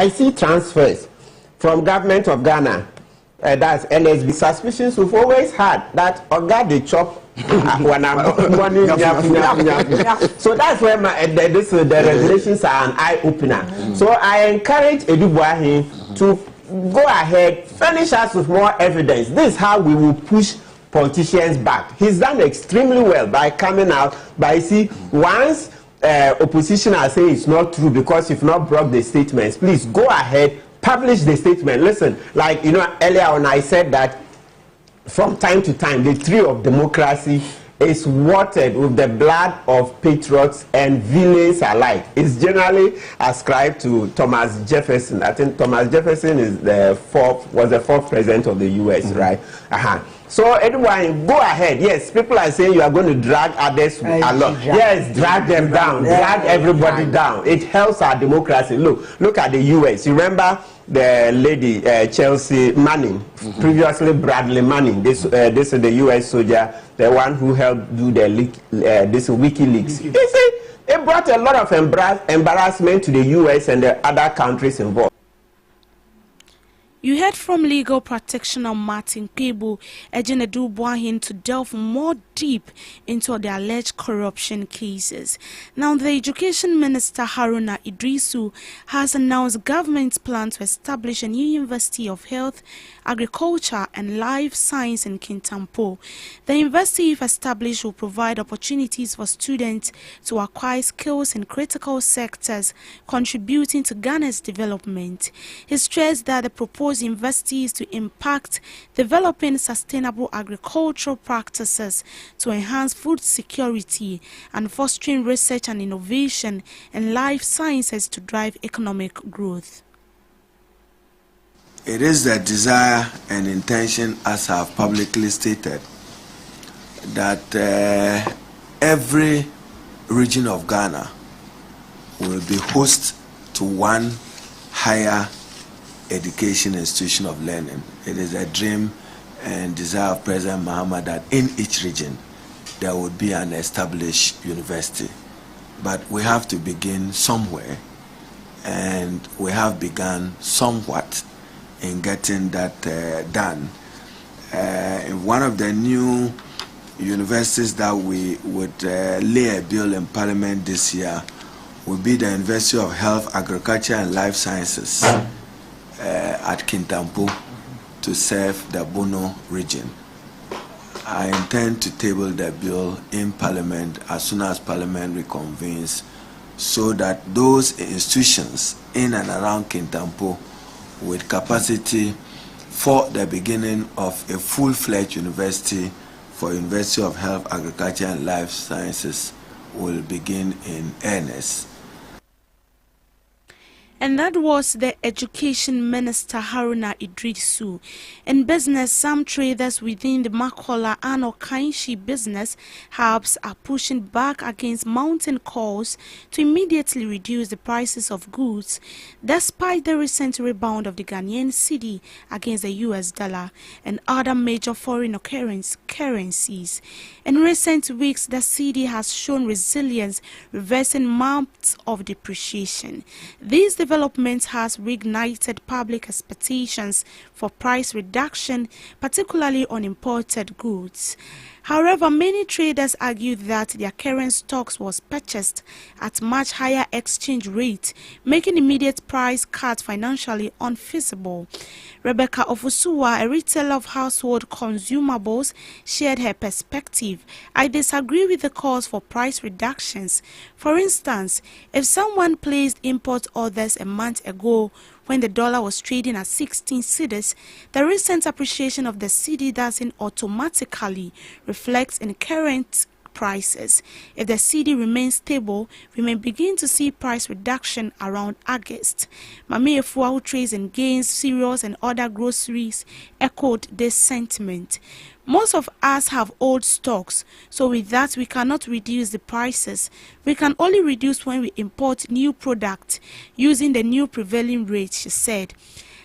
I see transfers from government of Ghana, that's NSB. Suspicions we've always had that Oga they chop when I'm money. So that's where the regulations are an eye opener. So I encourage Edubuahin to go ahead, furnish us with more evidence. This is how we will push politicians back. He's done extremely well by coming out. By once opposition are saying it's not true because you've not brought the statements, please go ahead, publish the statement. Listen, like earlier on I said that from time to time the tree of democracy is watered with the blood of patriots and villains alike. It's generally ascribed to Thomas Jefferson. I think Thomas Jefferson was the fourth president of the US, right? So anyone, go ahead. Yes, people are saying you are going to drag others along. Yes, drag them down, drag everybody down. It helps our democracy. Look at the US. You remember the lady Chelsea Manning, previously Bradley Manning. This is the US soldier, the one who helped do the this WikiLeaks. You see, it brought a lot of embarrassment to the US and the other countries involved. You heard from legal practitioner Martin Kibu urging Edubuahin to delve more deep into the alleged corruption cases. Now, the Education Minister Haruna Idrisu has announced government's plan to establish a new University of Health, Agriculture and Life Science in Kintampo. The university, if established, will provide opportunities for students to acquire skills in critical sectors contributing to Ghana's development. He stressed that the proposed university is to impact developing sustainable agricultural practices to enhance food security and fostering research and innovation in life sciences to drive economic growth. It is the desire and intention, as I have publicly stated, that every region of Ghana will be host to one higher education institution of learning. It is a dream and desire of President Mahama that in each region there would be an established university. But we have to begin somewhere, and we have begun somewhat in getting that done. One of the new universities that we would lay a bill in Parliament this year will be the University of Health, Agriculture and Life Sciences at Kintampo to serve the Bono region. I intend to table the bill in Parliament as soon as Parliament reconvenes, so that those institutions in and around Kintampo with capacity for the beginning of a full-fledged university for University of Health, Agriculture and Life Sciences will begin in earnest. And that was the Education Minister Haruna Idrisu. In business, some traders within the Makola and Okainshi business hubs are pushing back against mounting calls to immediately reduce the prices of goods, despite the recent rebound of the Ghanaian cedi against the US dollar and other major foreign currencies. In recent weeks, the cedi has shown resilience, reversing months of depreciation. These development has reignited public expectations for price reduction, particularly on imported goods. However, many traders argue that their current stocks was purchased at much higher exchange rate, making immediate price cuts financially unfeasible. Rebecca Ofusuwa, a retailer of household consumables, shared her perspective. I disagree with the calls for price reductions. For instance, if someone placed import orders a month ago when the dollar was trading at 16 cedis, the recent appreciation of the cedi doesn't automatically reflect in current prices. If the cedi remains stable, we may begin to see price reduction around August. Mame Efua, who trades in grains, cereals and other groceries, echoed this sentiment. Most of us have old stocks, so with that we cannot reduce the prices. We can only reduce when we import new products using the new prevailing rate, she said.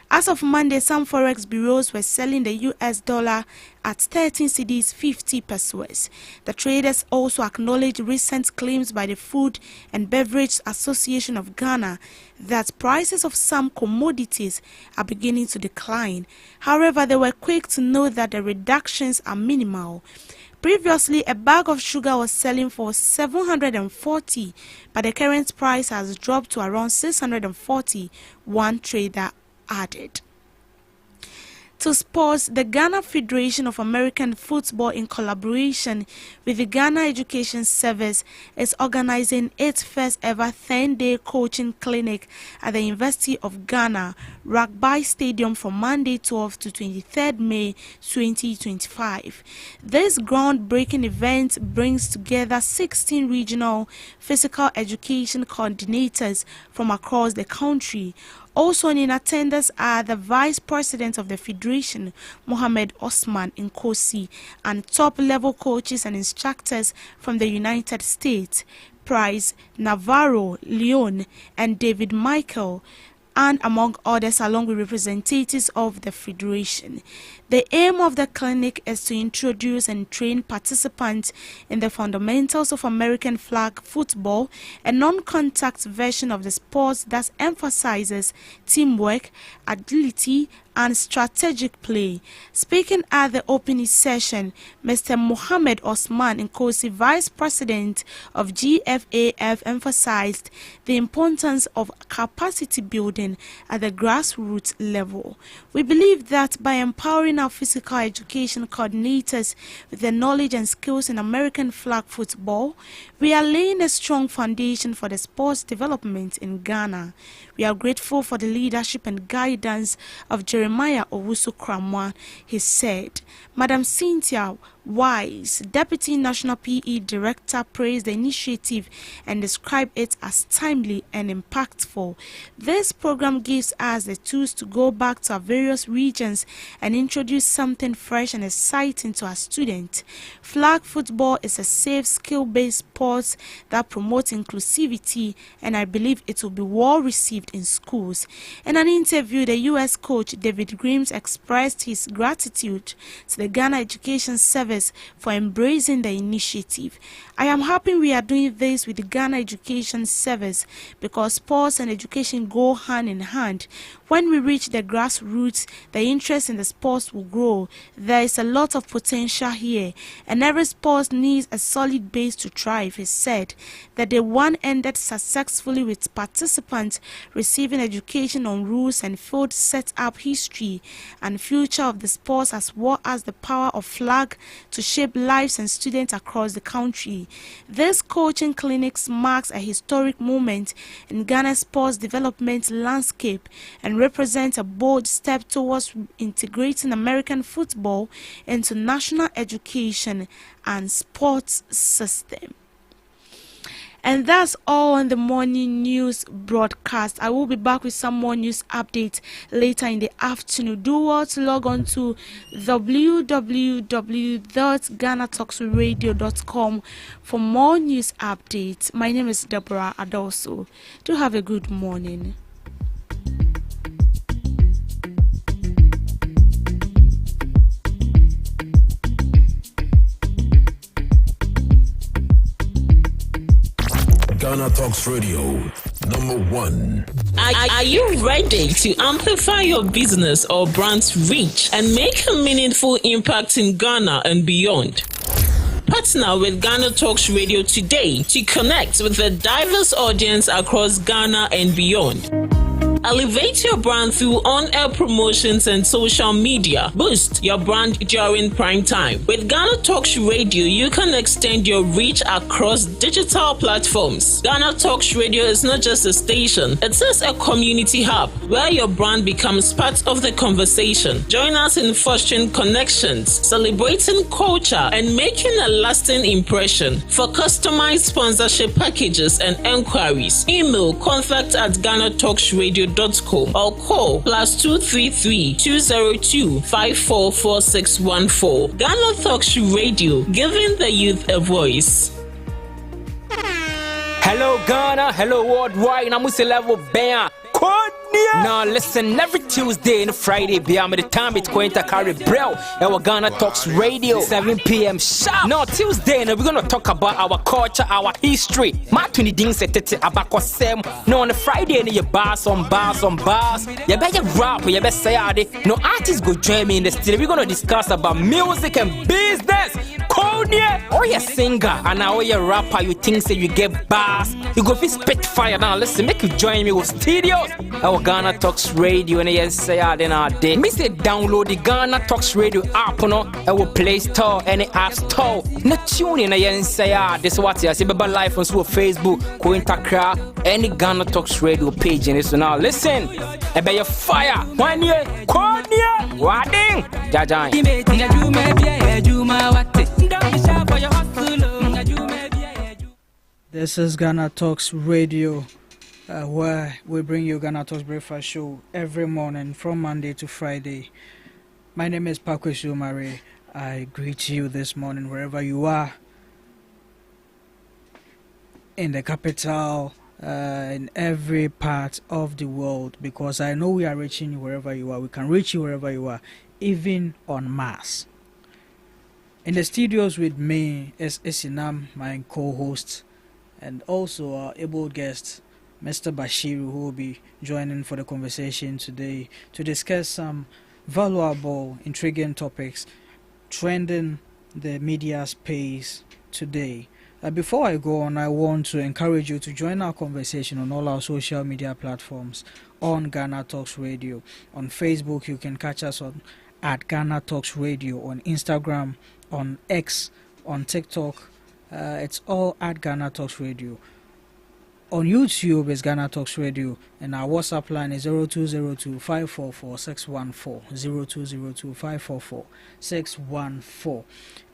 As of Monday, some forex bureaus were selling the US dollar at 13 cedis 50 pesos. The traders also acknowledged recent claims by the Food and Beverage Association of Ghana that prices of some commodities are beginning to decline. However, they were quick to note that the reductions are minimal. Previously, a bag of sugar was selling for 740, but the current price has dropped to around 640, one trader added. To sports, the Ghana Federation of American Football, in collaboration with the Ghana Education Service, is organizing its first ever 10-day coaching clinic at the University of Ghana, Rugby Stadium, from Monday 12 to 23rd May 2025. This groundbreaking event brings together 16 regional physical education coordinators from across the country. Also in attendance are the Vice President of the Federation, Mohammed Osman Nkosi, and top-level coaches and instructors from the United States, Price Navarro, Leon, and David Michael, and among others, along with representatives of the Federation. The aim of the clinic is to introduce and train participants in the fundamentals of American flag football, a non-contact version of the sport that emphasizes teamwork, agility, and strategic play. Speaking at the opening session, Mr. Mohammed Osman Nkosi, Vice President of GFAF, emphasized the importance of capacity building at the grassroots level. We believe that by empowering our physical education coordinators with the knowledge and skills in American flag football, we are laying a strong foundation for the sports development in Ghana. We are grateful for the leadership and guidance of Jeremiah Owusu-Kramwa, he said. Madam Cynthia Wise, Deputy National PE Director, praised the initiative and described it as timely and impactful. This program gives us the tools to go back to our various regions and introduce something fresh and exciting to our students. Flag football is a safe, skill-based sport that promotes inclusivity, and I believe it will be well received in schools. In an interview, the U.S. coach David Grimes expressed his gratitude to the Ghana Education Service for embracing the initiative. I am happy we are doing this with the Ghana Education Service because sports and education go hand in hand. When we reach the grassroots, the interest in the sports will grow. There is a lot of potential here, and every sport needs a solid base to thrive, he said. That the one ended successfully with participants receiving education on rules and field set up history and future of the sports, as well as the power of flag to shape lives and students across the country. This coaching clinics marks a historic moment in Ghana's sports development landscape and represents a bold step towards integrating American football into national education and sports system. And that's all in the morning news broadcast. I will be back with some more news updates later in the afternoon. Do well to log on to www.GhanaTalksRadio.com for more news updates. My name is Deborah Adoso. Do have a good morning. GhanaTalks Radio, #1. Are you ready to amplify your business or brand's reach and make a meaningful impact in Ghana and beyond? Partner with GhanaTalks Radio today to connect with a diverse audience across Ghana and beyond. Elevate your brand through on-air promotions and social media. Boost your brand during prime time. With GhanaTalks Radio, you can extend your reach across digital platforms. GhanaTalks Radio is not just a station, it is a community hub where your brand becomes part of the conversation. Join us in fostering connections, celebrating culture, and making a lasting impression. For customized sponsorship packages and enquiries, email contact@GhanaTalksRadio.com or call +233 202 544614. GhanaTalks Radio, giving the youth a voice. Hello Ghana, hello worldwide. I'm level bam. Code Now listen, every Tuesday and Friday, beyond the time it's going to carry bro. Our Ghana Talks Radio, 7 p.m. sharp. Now Tuesday, we're gonna talk about our culture, our history. Matuni ding setete abako sem. No on the Friday, you bars on bars. You better rap, you better say ade. No artists go join me in the studio. We're gonna discuss about music and business. Konya, or you singer and now you rapper, you think say you get bars. You go fi spit fire. Now listen, make you join me with studios. Our Ghana Talks Radio and yes say in our day. Me say download the Ghana Talks Radio app no our Play Store and the App Store. Na tune in yes say this what you see baba live on Facebook, ko Instagram, any Ghana Talks Radio page and so now listen. E be your fire. 1 year, Konya, wading. Jajan. This is Ghana Talks Radio, where we bring you Ghana Talks Breakfast Show every morning from Monday to Friday. My name is Pakwesi Omare. I greet you this morning wherever you are, in the capital, in every part of the world, because I know we are reaching you wherever you are. We can reach you wherever you are, even on Mars. In the studios with me is Isinam, my co-host, and also our able guest, Mr. Bashiru, who will be joining for the conversation today to discuss some valuable, intriguing topics trending the media space today. Before I go on, I want to encourage you to join our conversation on all our social media platforms on Ghana Talks Radio. On Facebook, you can catch us at Ghana Talks Radio, on Instagram, on X, on TikTok. It's all at Ghana Talks Radio. On YouTube is Ghana Talks Radio, and our WhatsApp line is 0202-544-614, 0202-544-614.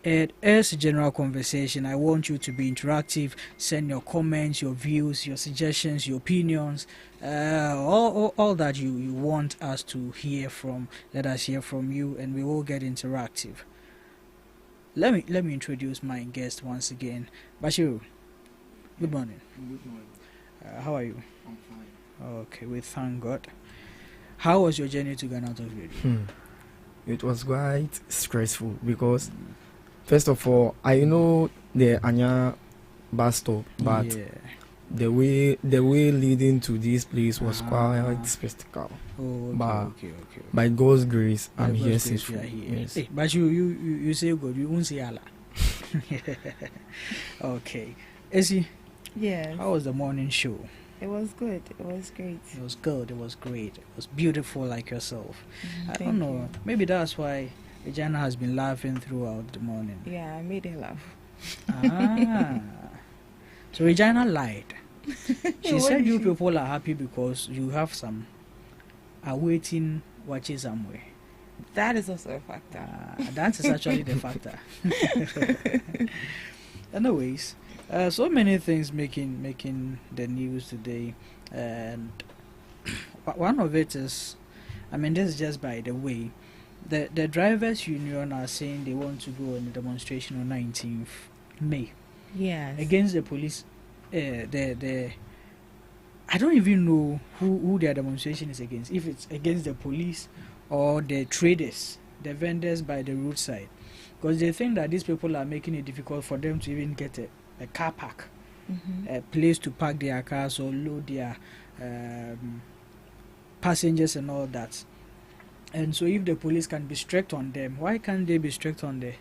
It is a general conversation. I want you to be interactive. Send your comments, your views, your suggestions, your opinions, all that you want us to hear from. Let us hear from you, and we will get interactive. Let me introduce my guest once again. Bashiru, good morning. Good morning. How are you? I'm fine. Okay, we thank God. How was your journey to Ghana Talks Radio? It was quite stressful because, first of all, I know the Anya bus stop, but the way leading to this place was quite spectacle. Okay. By God's grace, I'm here safely. Yes. Hey, but you say good, you won't say Allah. Okay. Ezzy? Yes. How was the morning show? It was good. It was great. It was good. It was great. It was beautiful like yourself. I don't know. You. Maybe that's why Regina has been laughing throughout the morning. Yeah, I made her laugh. So Regina lied. She said you people are happy because you have some awaiting watches somewhere. That is also a factor. That is actually the factor. Anyways, so many things making the news today, and one of it is, I mean, this is just by the way, the drivers union are saying they want to go on a demonstration on 19th May. Yes. Against the police. I don't even know who their demonstration is against. If it's against the police or the traders, the vendors by the roadside, because they think that these people are making it difficult for them to even get a car park, a place to park their cars or load their passengers and all that. And so if the police can be strict on them, why can't they be strict on the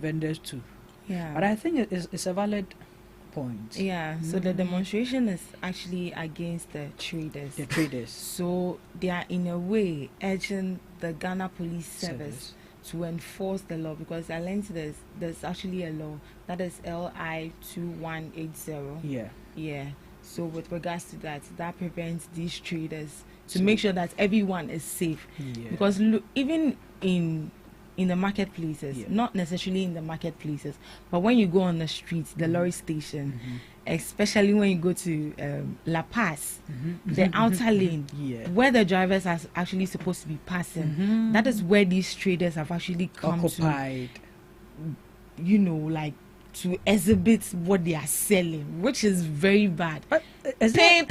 vendors too? Yeah. But I think it's a valid point. Yeah, so the demonstration is actually against the traders. The traders. So they are in a way urging the Ghana Police Service to enforce the law, because I learned there's actually a law that is LI 2180. Yeah. So with regards to that prevents these traders to make sure that everyone is safe. Yeah. Because even in the marketplaces, not necessarily in the marketplaces, but when you go on the streets, the lorry station, especially when you go to La Paz, the outer lane, where the drivers are actually supposed to be passing, that is where these traders have actually come occupied. to, like to exhibit what they are selling, which is very bad. But But is there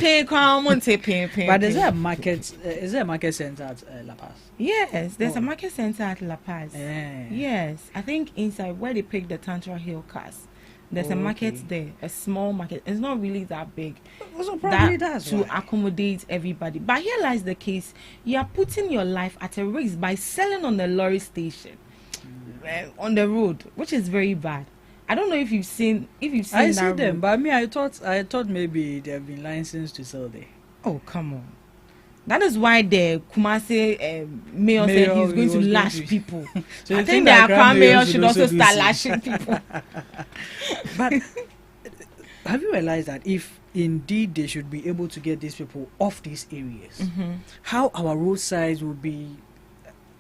a market? Is there a market center at La Paz? Yes, there's a market center at La Paz. Yeah. Yes, I think inside where they pick the Tantra Hill cars, there's a market there, a small market. It's not really that big. So probably that's to why. accommodate everybody. But here lies the case: you are putting your life at a risk by selling on the lorry station, on the road, which is very bad. I don't know if you've seen. I see them, but I thought maybe they have been licensed to sell there. Oh, come on. That is why the Kumasi mayor said he's going to lash people. So I think the Accra mayor should also start lashing people. But have you realized that if indeed they should be able to get these people off these areas, how our roadsides will be,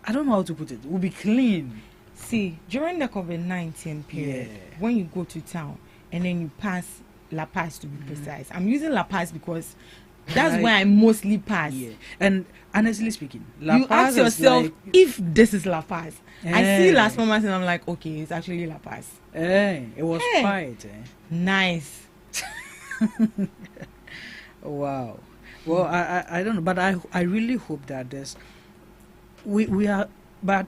I don't know how to put it, will be clean. See, during the COVID-19 period, when you go to town and then you pass La Paz, to be precise. I'm using La Paz because that's where I mostly pass. Yeah. And honestly speaking, La you Paz ask yourself like, if this is La Paz. I see last moment and I'm like, okay, it's actually La Paz. It was quiet. Nice. Wow. Well, I don't know, but I really hope that we are. But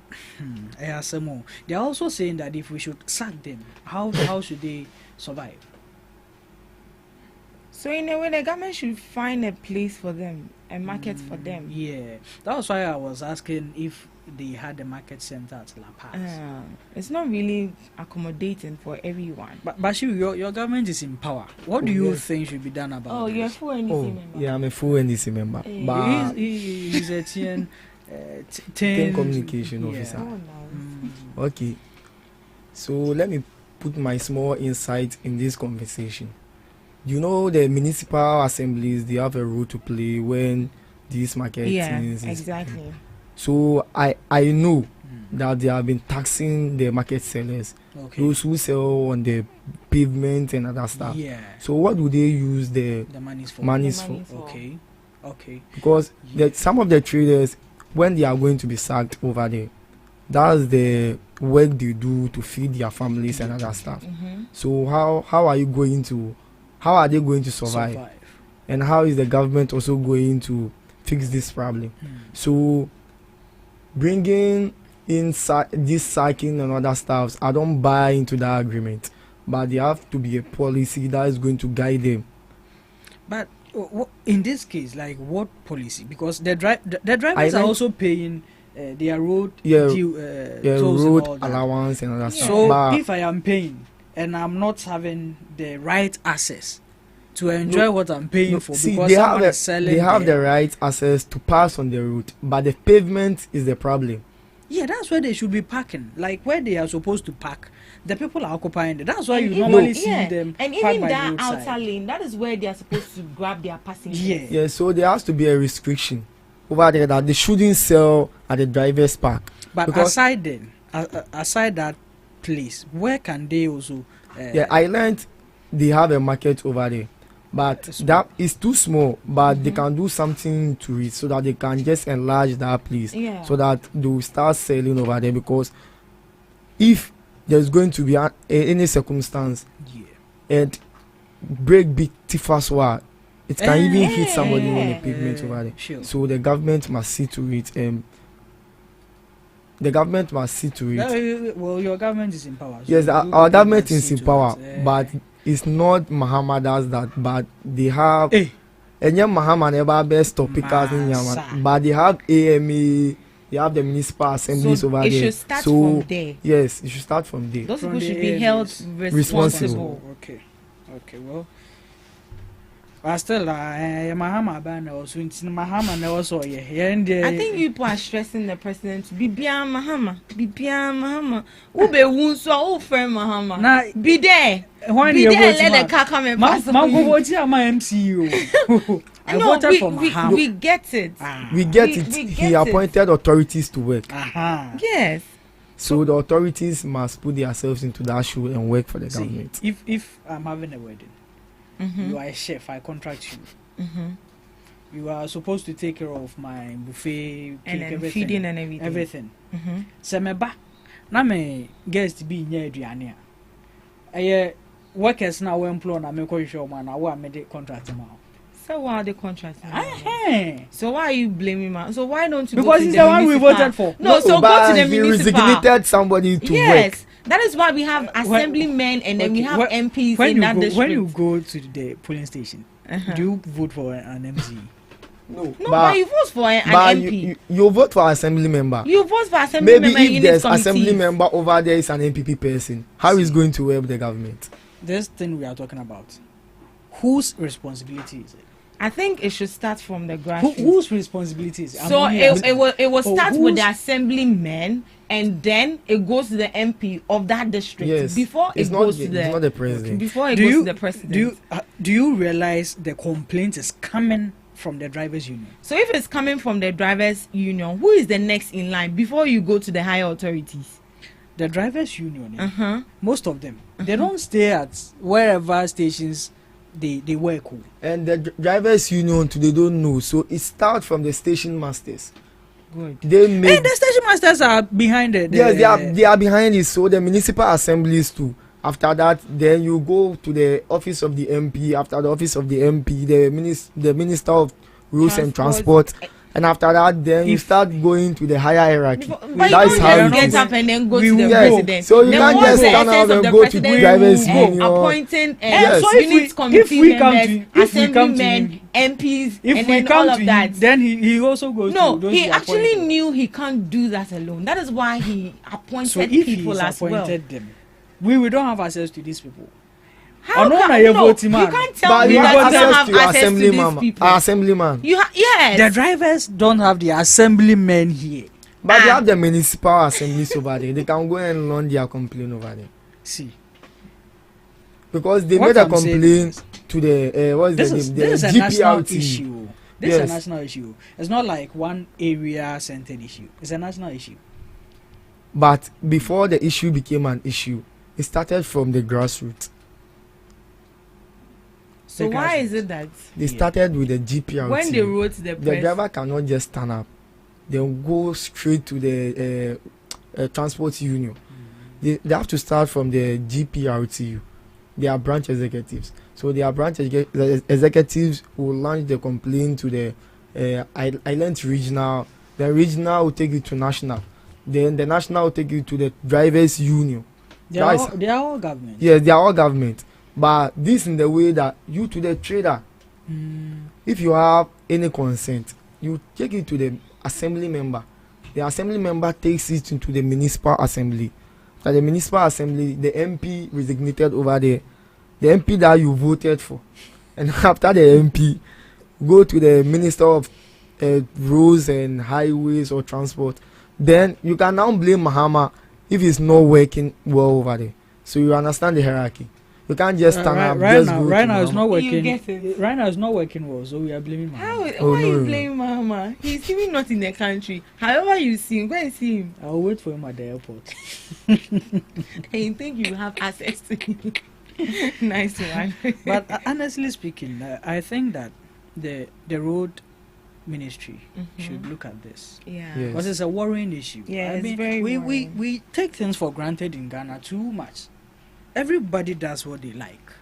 they are also saying that if we should sack them, how should they survive? So in a way, the government should find a place for them, a market for them. Yeah, that was why I was asking if they had a market center at La Paz. It's not really accommodating for everyone. But your government is in power. What do you think should be done about this? You're a full NDC member. Yeah, I'm a full NDC member. But he's a TN. 10 communication officer. Oh, nice. Okay, so let me put my small insight in this conversation. You know, the municipal assemblies, they have a role to play when these market things exactly. So I know that they have been taxing the market sellers, those who sell on the pavement and other stuff. So what do they use the monies for? Okay. Because some of the traders, when they are going to be sacked over there, that's the work they do to feed their families and other stuff. So how are they going to survive? And how is the government also going to fix this problem? So bringing in this sacking and other stuff, I don't buy into that agreement, but there have to be a policy that is going to guide them. But in this case, like what policy? Because the drivers are also paying their road road allowance and other stuff. So if I am paying and I'm not having the right access to enjoy what I'm paying for, because they have the right access to pass on the route, but the pavement is the problem. Yeah, that's where they should be parking. Like where they are supposed to park, the people are occupying it. That's why you normally see them. And even that outer lane, that is where they are supposed to grab their passengers. Yeah, so there has to be a restriction over there that they shouldn't sell at the driver's park. But aside that place, where can they also? I learned they have a market over there, but that is too small. But they can do something to it so that they can just enlarge that place, so that they will start selling over there. Because if there's going to be any circumstance and break big tifaswa, it can even hit somebody on the pavement over there. Sure. So the government must see to it. Well, your government is in power. So yes, our government is in power, but it's not Muhammad does that. But they have and Muhammad never best topic as in Yaman, but they have AMA. They have the municipal assemblies over there. It should start from there. Yes, it should start from there. Those people should be held responsible. Okay, well. Still, Mahama ban also in Mahama also. I think people are stressing the president. Bibia Mahama. Ube wunso friend Mahama. Be there. Let the car come and pass. My MCU. I voted for Mahama. We get it. We get it. He appointed authorities to work. Yes. So the authorities must put themselves into that shoe and work for the government. If I'm having a wedding, you are a chef, I contract you. You are supposed to take care of my buffet, cake, everything, feeding and everything. So me guest be near Adriania. Workers now employ na make sure man I made the contract now. So why are they contracting? So why are you blaming man? So why don't you? Because it's the one we voted for. No, so go to the he municipal. resignated somebody to work. That is why we have assemblymen and then we have MPs in that district. When you go to the polling station, do you vote for an MC? No, but you vote for an MP. You vote for assembly member. You vote for assembly member. Maybe if there's assembly member over there is an MPP person, how is going to help the government? This thing we are talking about, whose responsibility is it? I think it should start from the grassroots. Whose responsibility is it? So it will start with the assemblymen, and then it goes to the MP of that district. Yes. Before it goes to the president. Before it goes to the president. Do you realize the complaint is coming from the drivers' union? So if it's coming from the drivers' union, who is the next in line before you go to the higher authorities? The drivers' union. Most of them, they don't stay at wherever stations they work. And the drivers' union today don't know, so it starts from the station masters. Good. The station masters are behind it. Yes, they are behind it. So the municipal assemblies too. After that, then you go to the office of the MP. After the office of the MP, the minister of roads and transport. And after that, then you start going to the higher hierarchy. But that is how you get up and then go to the president. So you can't just stand up and go to the drivers' union. Appointing unit committee members, assemblymen, MPs, and then all of that. Then he also goes. No, he actually knew he can't do that alone. That is why he appointed people as well. Them, we don't have access to these people. How you can't tell me that you don't have access to these people. Assemblyman. Yes. The drivers don't have the assemblymen here. But they have the municipal assemblies over there. They can go and launch their complaint over there. See. Because they made a complaint to the what's the name? The this is a GPRT. national issue. This is a national issue. It's not like one area centered issue. It's a national issue. But before the issue became an issue, it started from the grassroots. So why is it that they started with the GPRT? When they wrote the press, the driver cannot just stand up. They'll go straight to the transport union. They have to start from the GPRTU. They are branch executives. So their branch executives will launch the complaint to the island regional. The regional will take it to national. Then the national will take it to the drivers' union. They are all government. Yes, they are all government. But this in the way that you to the trader, if you have any consent, you take it to the assembly member. The assembly member takes it into the municipal assembly. At the municipal assembly, the MP resignated over there, the MP that you voted for. And after the MP, go to the minister of roads and highways or transport. Then you can now blame Mahama if it's not working well over there. So you understand the hierarchy. You can't just stand up. Right now it's not working. Right now it's not working well, so we are blaming Mahama. Why are you blaming Mahama? He's even not in the country. However you see him, go and see him. I'll wait for him at the airport. And you think you have access to him? Nice one. But honestly speaking, I think that the road ministry should look at this. Yeah. Because it's a worrying issue. Yeah, I mean, very worrying. We take things for granted in Ghana too much. Everybody does what they like.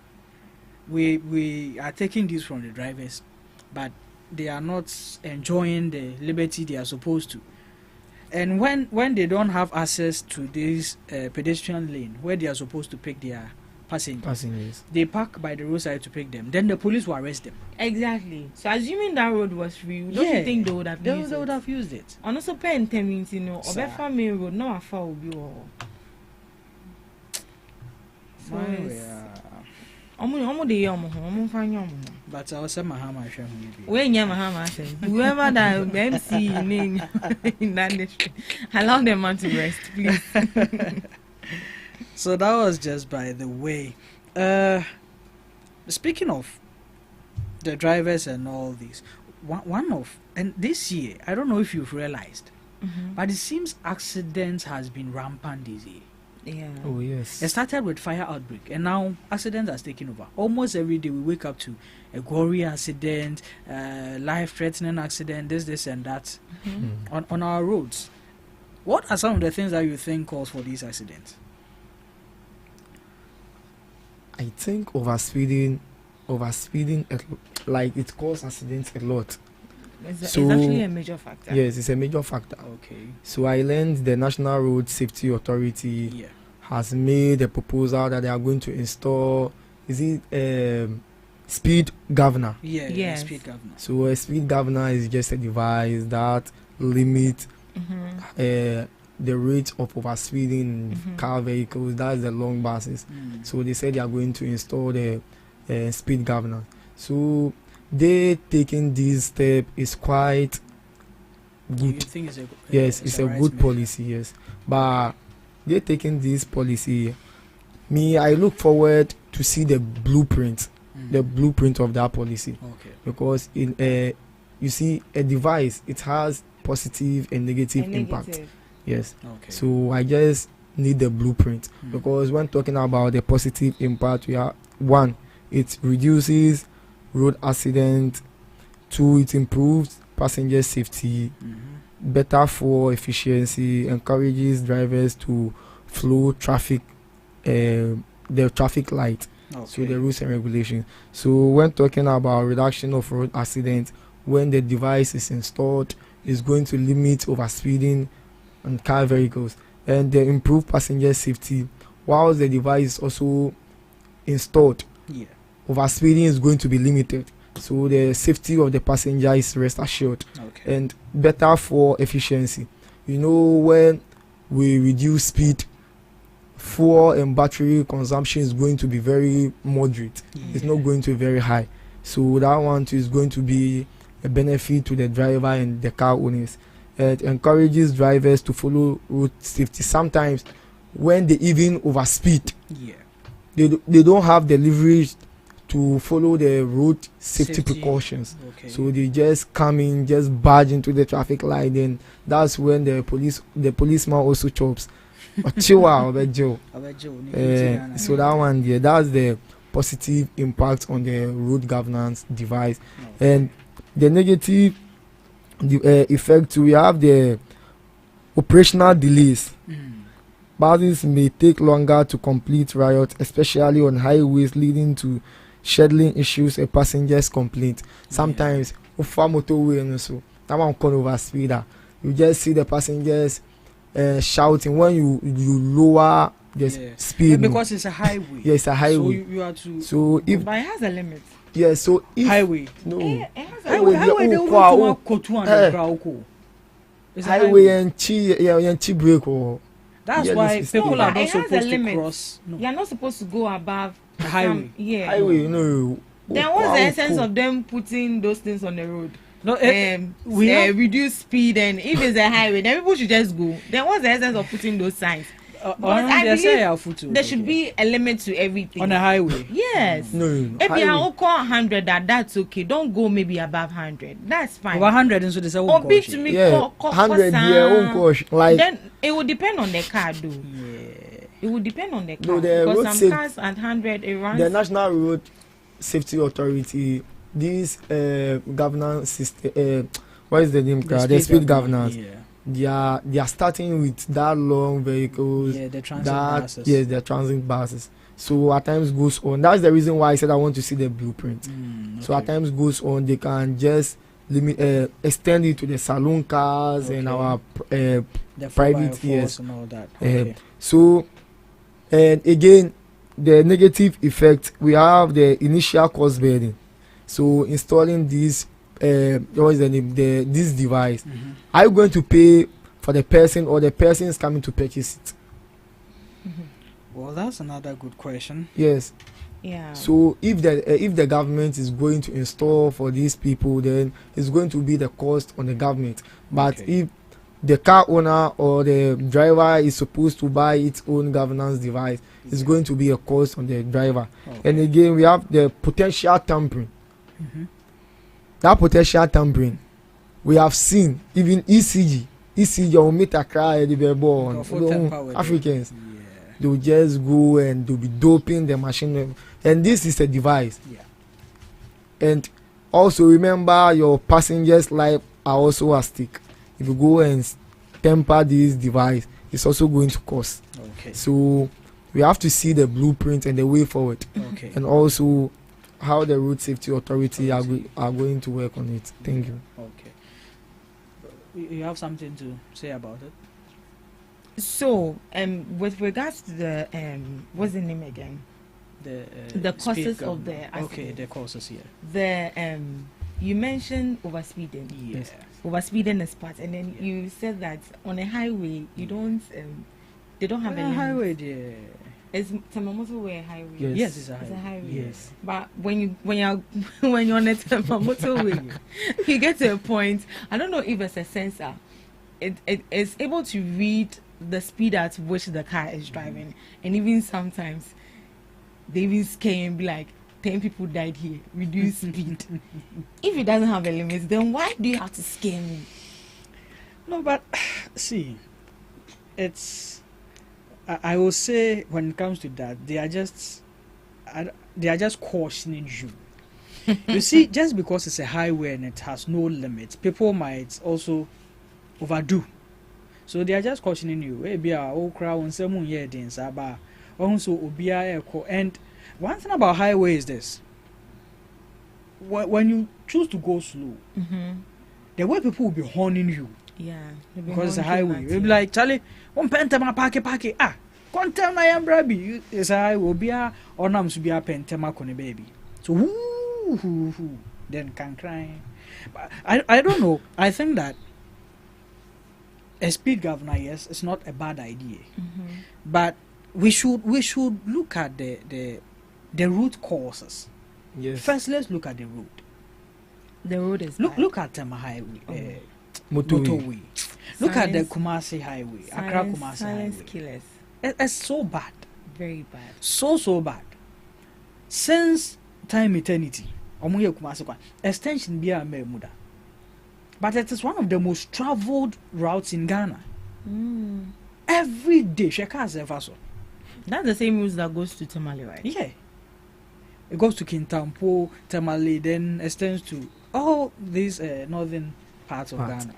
We are taking this from the drivers, but they are not enjoying the liberty they are supposed to. And when they don't have access to this pedestrian lane where they are supposed to pick their passengers, they park by the roadside to pick them. Then the police will arrest them. Exactly. So assuming that road was free, don't you think they would have used it? They would have used it. And also pay in 10 minutes, Obefa main road, no afar will be all. But I was saying Mahama when Mahama said whoever that MC in that district, allow them man to rest, please. So that was just by the way. Speaking of the drivers and all these, and this year, I don't know if you've realized, but it seems accidents has been rampant this year. Yeah. Oh yes. It started with fire outbreak, and now accidents are taking over. Almost every day we wake up to a gory accident, life-threatening accident, this and that on our roads. What are some of the things that you think cause for these accidents? I think overspeeding, like it causes accidents a lot. It's actually a major factor. Yes, it's a major factor. Okay. So I learned the National Road Safety Authority has made a proposal that they are going to install, speed governor. Yeah, speed governor. So a speed governor is just a device that limits the rate of overspeeding in car vehicles. That's the long buses. So they said they are going to install the speed governor. So they taking this step is quite good. You think It's a good policy, yes. But they taking this policy. I look forward to see the blueprint of that policy. Okay. Because in you see a device, it has positive and negative impact. Yes. Okay. So I just need the blueprint because when talking about the positive impact, we have one, it reduces road accident. Two, it improves passenger safety. Better for efficiency, encourages drivers to follow traffic, the traffic light. So the rules and regulations. So when talking about reduction of road accidents, when the device is installed, it's going to limit overspeeding on car vehicles and the improve passenger safety. Whilst the device is also installed, overspeeding is going to be limited. So the safety of the passenger is rest assured and better for efficiency. You know, when we reduce speed, fuel and battery consumption is going to be very moderate. It's not going to be very high. So that one too is going to be a benefit to the driver and the car owners. It encourages drivers to follow road safety. Sometimes when they even overspeed, they don't have the leverage to follow the road safety precautions. So they just come in, just barge into the traffic light, and that's when the policeman also chops. So that one, that's the positive impact on the road governance device. And the negative effect, we have the operational delays. Buses may take longer to complete routes, especially on highways, leading to scheduling issues and passengers complaint. Sometimes motorway that one can overspeed. You just see the passengers shouting when you lower the speed. Because it's a highway. It's a highway. So you have to. So if but it has a limit. So if highway. No. It has a Highway. Highway and chi break. That's why people are not supposed to cross. You're not supposed to go above the highway. Highway, no. Then what's the essence of them putting those things on the road? No, we reduce speed, and if it's a highway, then people should just go. Then what's the essence of putting those signs? I believe there should be a limit to everything on a highway. Yes. No. If you are 100, that's okay. Don't go maybe above 100. That's fine. Over 100, and so they say, "Oh, beat to me, 100, like then it would depend on the car, though. It would depend on the car. No, because some cars at 100 it runs. The National Road Safety Authority, this governance system, what is the name? The speed governance. They are starting with that long vehicles. The transit buses. Yes, the transit buses. So at times goes on. That's the reason why I said I want to see the blueprint. So at times goes on. They can just extend it to the saloon cars and our private years and all that. So, and again, the negative effect, we have the initial cost burden. So installing this what is the name? This device. Are you going to pay for the person, or the person is coming to purchase it? Well, that's another good question. Yes. Yeah. So if the government is going to install for these people, then it's going to be the cost on the government. But if the car owner or the driver is supposed to buy its own governance device, it's going to be a cost on the driver. And again, we have the potential tampering. That potential tampering, we have seen even ECG will meet a cry at the born Africans. They will just go and they'll be doping the machine, and this is a device. And also remember, your passengers' life are also at stake. If you go and temper this device, it's also going to cost. So we have to see the blueprint and the way forward. Okay. And also how the road safety authority are going to work on it. Thank you. Okay. You have something to say about it? So, with regards to the what's the name again? The causes of the accident. Okay, the causes here. The you mentioned overspeeding. Yes. Overspeeding is part, and then you said that on a highway you don't they don't have a highway there. It's a motorway highway. Yes, it's a highway. It's a highway. Yes. But when you're on a motorway, you get to a point. I don't know if it's a sensor. It is able to read the speed at which the car is driving, and even sometimes they even scare and be like, 10 people died here, reduce speed. If it doesn't have a limit, then why do you have to scare me? No, but see, it's I will say when it comes to that, they are just cautioning you. You see, just because it's a highway and it has no limits, people might also overdo. So they are just cautioning you. And one thing about highway is this: when you choose to go slow, the way people will be horning you. Yeah, because it's a highway. You'll be like, Charlie, one pentama park. Content I am brabi. It's a highway. Be a or nam to be a pentama kone baby. So whoo, then can cry. But I don't know. I think that a speed governor, yes, it's not a bad idea. But we should look at the root causes. Yes. First, let's look at the road. The road is look at Tema Highway, motorway. Look at the Kumasi Highway, Accra Kumasi Highway. Killers. It's so bad, very bad. So bad. Since time eternity, omuye Kumasi kwa extension be a muda. But it is one of the most traveled routes in Ghana. Every day, Sheka Zevaso. That's the same route that goes to Tamale, right? Yeah. It goes to Kintampo, Tamale, then extends to all these northern parts of Ghana.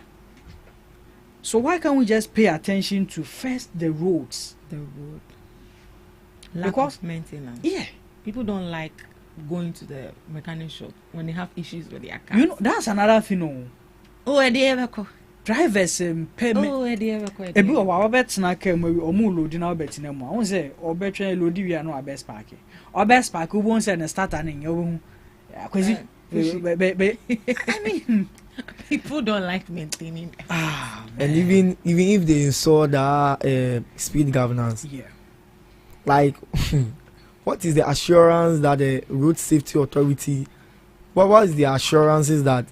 So why can't we just pay attention to first the roads? The road. Lack of maintenance. Yeah. People don't like going to the mechanic shop when they have issues with their car. You know, that's another thing. Oh, I did ever drivers payment. Oh, I did ever quite. Ebi owa bet na kem we omu load na bet na mu. I want say obetwe load we are no best park. Best park we won say na starter na nyo. Akwezi I mean, people don't like maintaining. And even if they install that speed governance, like what is the assurance that the road safety authority? What is the assurances that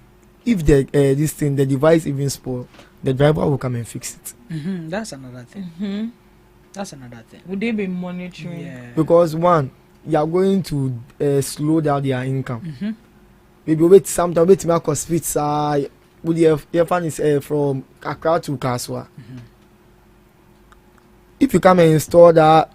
if the the device even spoil, the driver will come and fix it? That's another thing. That's another thing. Would they be monitoring? Yeah. Because one, you are going to slow down their income. Maybe wait sometime wait to make speed would your fan is from Accra to Kaswa. If you come and install that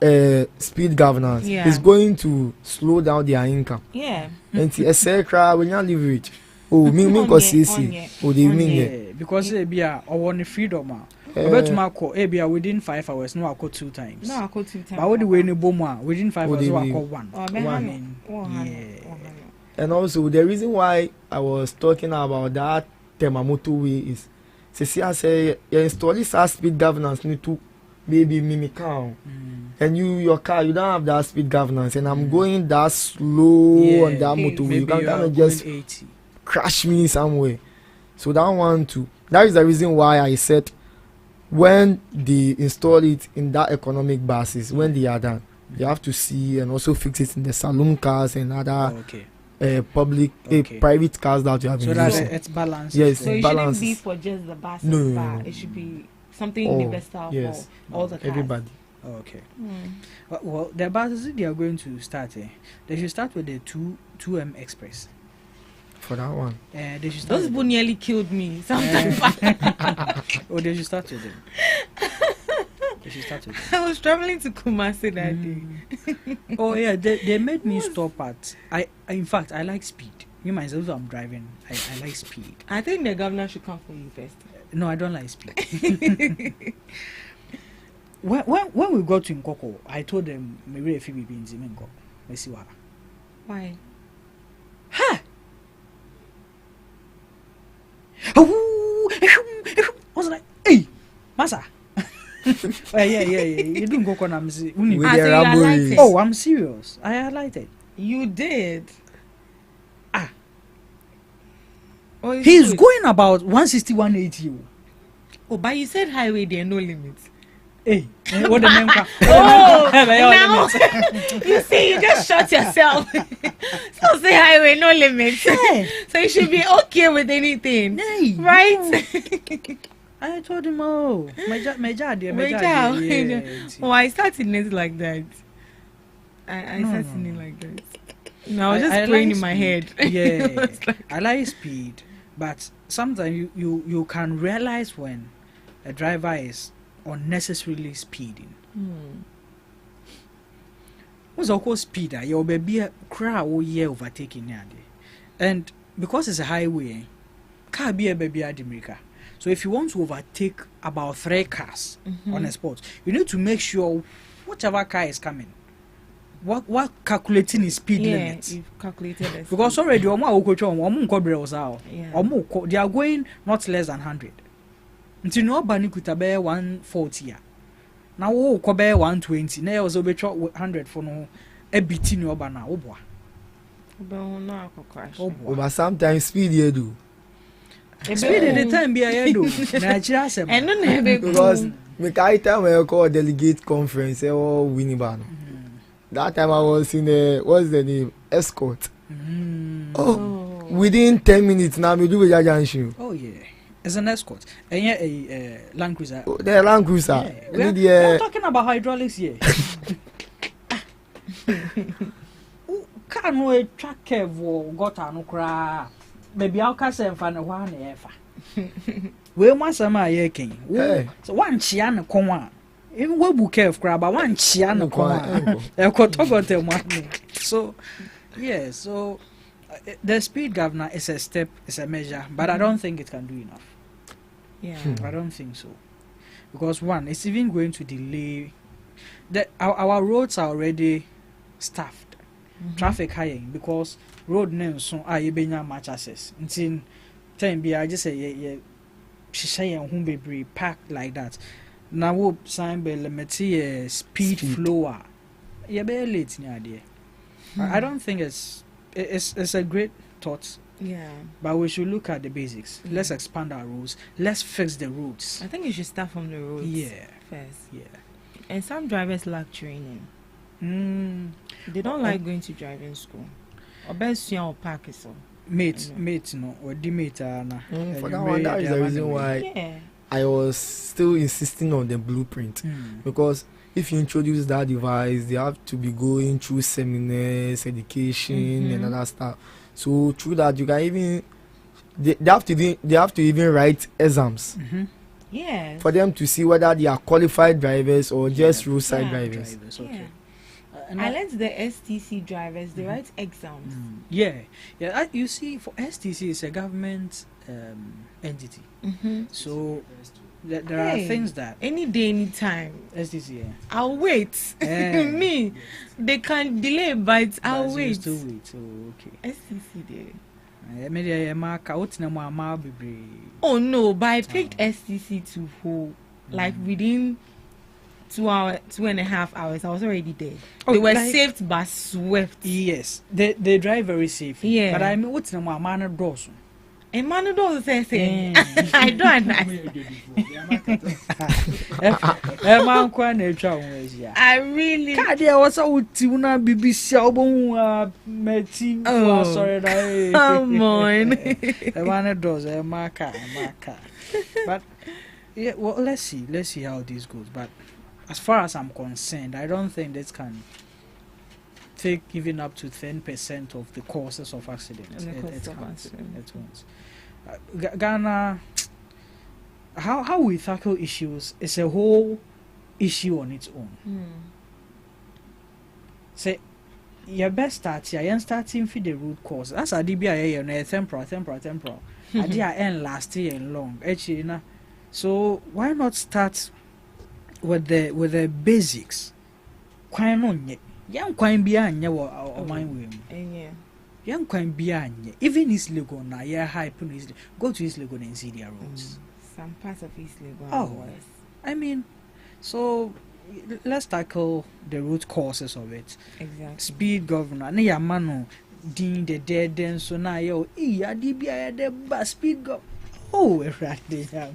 speed governance, it's going to slow down their income. Yeah. And it's a when you leverage. Oh, me CC. Oh, they mean because be a or the freedom. But Marco, within 5 hours, no, I call 2 times. No, I call 2 times. But what do we need Boma within 5 hours? I call 1. And also, the reason why I was talking about that Temamoto way is, I say, you install this speed governance need to maybe mimic count. And your car, you don't have that speed governance, and I'm going that slow on that motorway. You can kind of just 80. Crash me somewhere. So that one too. That is the reason why I said when they install it in that economic basis, when they are done, you have to see and also fix it in the saloon cars and other public private cars that you have. So that it's balanced. Yes, so it balance. shouldn't be for just the buses. No. It should be something universal for all the cars. Everybody. Okay. Well, the buses they are going to start. They should start with the 2M Express. For that one. They should those people nearly killed me. Sometimes. They should start with them. They should start with them. I was traveling to Kumasi that day. Oh yeah, they made me stop at. In fact, I like speed. Me myself, I'm driving. I like speed. I think the governor should come for you first. No, I don't like speed. when we got to Nkoko, I told them maybe if we be in Zimengo. Let's see why. Why? Ha! I was like, hey, Masa. Yeah. You don't go on. Oh, I'm serious. I highlighted. You did. Oh, he's good. Going about 160-180. Oh, but you said highway there no limits. Hey, what the name? Now you see, you just shot yourself. So say highway no limits. Yeah. So you should be okay with anything, right? I told him, oh, my dad. Oh, I started it like that. I started it like that. No, I was just playing like in my head. Yeah, I like speed, but sometimes you can realize when a driver is unnecessarily speeding. What's called speed? Your baby a crowd all year overtaking yard, and because it's a highway, car be a baby at America. So if you want to overtake about 3 cars on a spot, you need to make sure whichever car is coming. What calculating is speed limit? You've calculated it. Because already they are going not less than 100. Until no bani kutabe 140. Now oh kobe 120. Now also be 100 for no a bit in your bana obwa. But sometimes speed you do. Speed at the time be a do. And don't because me time when I call delegate conference or Winnibano. That time I was in what's the name? Escort. Within 10 minutes now we do with Jajanshu. Oh yeah. As an escort. And yeah, a Land Cruiser. The Land Cruiser. We're talking about hydraulics here. Can't no track curve got no cry. Maybe I'll cast and find a one ever. We want some king. So one chian come even we book of crab, one chian come. So yeah, so the speed governor is a step, is a measure, but I don't think it can do enough. Yeah, I don't think so, because one, it's even going to delay. Our roads are already staffed, traffic highing because road names so you be much access. Until time be I just say she say and be packed like that. Now we sign be limit speed flow. You be late near there. I don't think it's a great thought. Yeah. But we should look at the basics. Let's expand our roads. Let's fix the roads. I think you should start from the roads. Yeah. First. Yeah. And some drivers lack training. They don't like going to driving school. Or best or park is so. Mate, no, or the mate na. For that one, that is the reason why I was still insisting on the blueprint. Because if you introduce that device, they have to be going through seminars, education, and other stuff. So through that, you can even they have to even write exams. Yeah. For them to see whether they are qualified drivers or just roadside drivers. Okay. I learned the STC drivers, they write exams. Yeah. You see, for STC, it's a government entity. So there are things that any day, any time. STC. Yeah. I'll wait. Me, they can delay, but I'll wait. Still wait. So okay. STC day. Oh no, but I picked STC to hold like within 2.5 hours. I was already there. They were saved but swept. Yes, they drive very safe. Yeah, but I mean, what's the man does? A man does say I don't understand. I really. Kadia was out to na BBC album. Sorry, come on. A man does a marker. But yeah, well, let's see how this goes. But as far as I'm concerned, I don't think this can take even up to 10% of the causes of accidents. It won't. Ghana, how we tackle issues is a whole issue on its own. Say, your best start here, you're starting for the root cause. That's a DBI, temporal. I did end last year and long. So why not start with the basics. Quite no young quite beyond your mind. Young quite beyond even East Legon, now yeah, high police. Go to East Legon and see their roads. Some parts of East Legon. Oh, I mean, so let's tackle the root causes of it. Exactly. Speed governor. Na ya mano din the dead then so now yo adibia the speed governor. Oh, right there.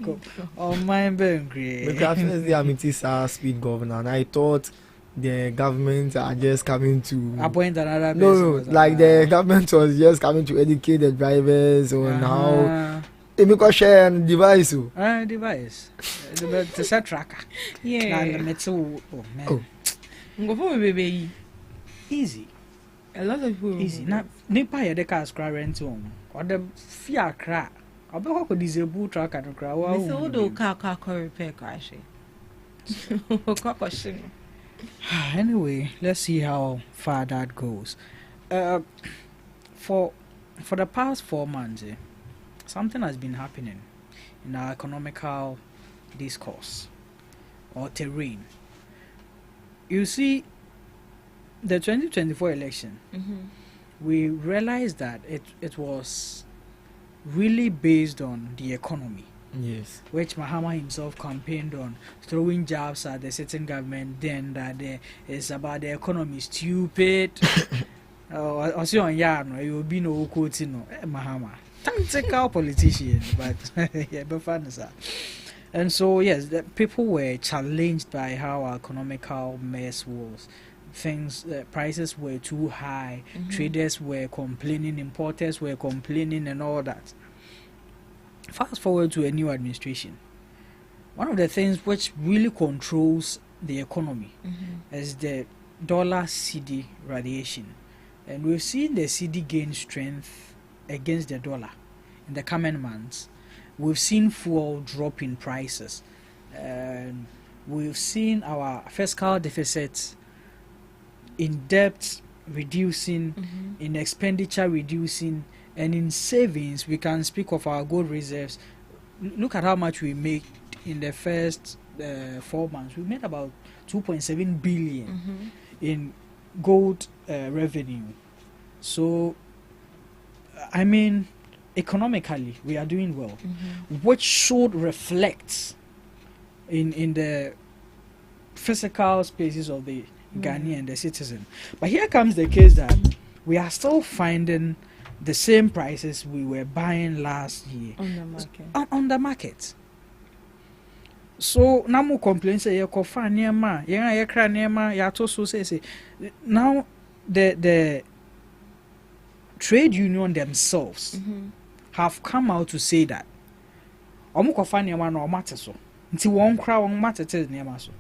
Oh, my baby. Because the speed governor, and I thought the government are just coming to appoint another. No, like the government was just coming to educate the drivers on how they make a share and device. Device. The set tracker. Yeah. Oh man. Oh. Baby. Easy. A lot of people. Easy. Now, nipa ya the cars cry rent home. Or the fear crack. I bet what could disable truck and cry. Well, so do car repair crash. Anyway, let's see how far that goes. For the past 4 months, something has been happening in our economical discourse or terrain. You see, the 2024 election, we realized that it was really based on the economy. Yes. Which Mahama himself campaigned on, throwing jobs at the sitting government, then that it's about the economy, stupid. Or see on Yarno, you will be no quoting Mahama. Tactical politician, but yeah, but fun. And so, yes, the people were challenged by how our economical mess was. Things, prices were too high, traders were complaining, importers were complaining, and all that. Fast forward to a new administration. One of the things which really controls the economy is the dollar cedi radiation. And we've seen the cedi gain strength against the dollar in the coming months. We've seen fuel drop in prices. And we've seen our fiscal deficit in debt reducing, in expenditure reducing, and in savings. We can speak of our gold reserves. Look at how much we made in the first 4 months. We made about 2.7 billion in gold revenue. So, I mean, economically, we are doing well, which should reflect in the physical spaces of the Ghanaian, the citizen. But here comes the case that we are still finding the same prices we were buying last year on the market. So now more complaints say you kofa niema, yenga yekra niema, ya to so say. Now the trade union themselves have come out to say that omo kofa niema na omate so. Nti won kra won matete niema so.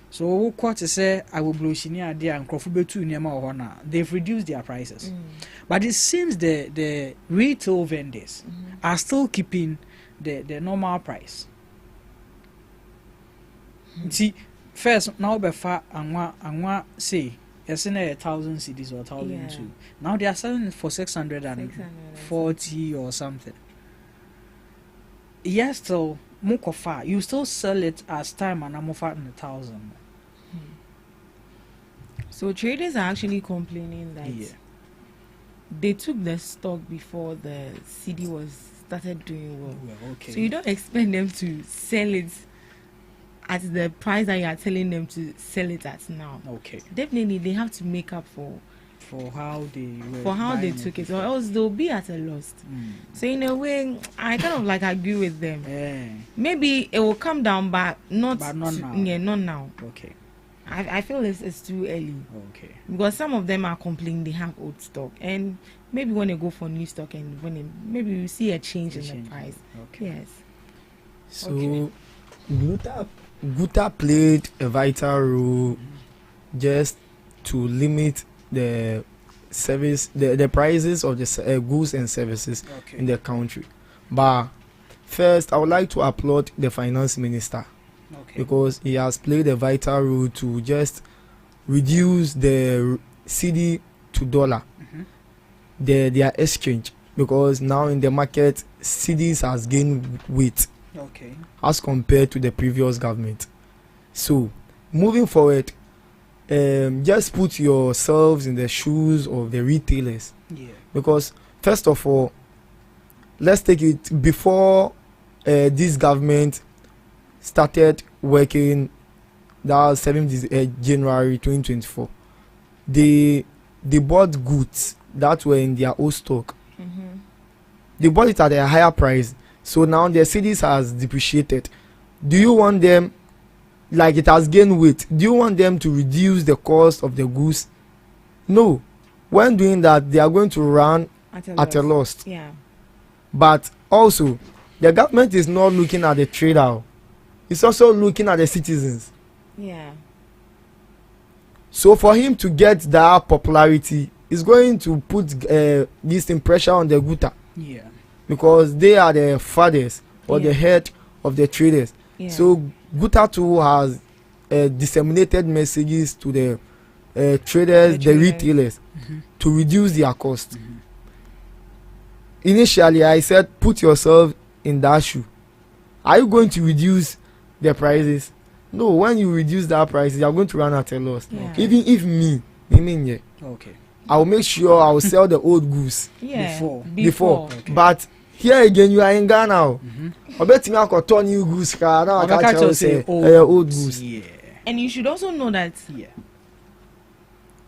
So court say I will blow shinia there and betu niema na they've reduced their prices. But it seems the retail vendors are still keeping the normal price. See, first now befa anwa say yes in 1,000 cedis or 1,002. Now they are selling it for 640 or something. Yes, still mukofa. You still sell it as time and amofa in 1,000. So traders are actually complaining that they took the stock before the CD was started doing well. So you don't expect them to sell it at the price that you are telling them to sell it at now. Definitely they have to make up for how they took it, or else they'll be at a loss. So in a way, I kind of like agree with them. Maybe it will come down, but not now. Yeah, not now. I feel it's too early. Because some of them are complaining they have old stock, and maybe when they go for new stock and maybe you see a change in the price. Yes. So Guta played a vital role just to limit the service, the prices of the goods and services in the country. But first, I would like to applaud the finance minister because he has played a vital role to just reduce the cedi to dollar, their exchange, because now in the market cedis has gained weight as compared to the previous government. So, moving forward, just put yourselves in the shoes of the retailers. Yeah. Because first of all, let's take it before this government started working. That was 7th January 2024. They bought goods that were in their old stock. They bought it at a higher price. So now their cedis has depreciated. Do you want them, like it has gained weight, do you want them to reduce the cost of the goods? No. When doing that, they are going to run at a loss. Yeah. But also, the government is not looking at the trader. It's also looking at the citizens. Yeah. So for him to get that popularity, is going to put this pressure on the Guta. Yeah. Because they are the fathers or the head of the traders. Yeah. So Guta too has disseminated messages to the traders, the retailers, to reduce their cost. Initially, I said, put yourself in that shoe. Are you going to reduce the prices? No. When you reduce that price, you are going to run at a loss. Yeah. Even if me, okay, I will make sure I will sell the old goose. Yeah. Before. Okay. But here again, you are in Ghana. I bet you can turn new goose car. Now I can't tell say old goose. Yeah. And you should also know that Yeah.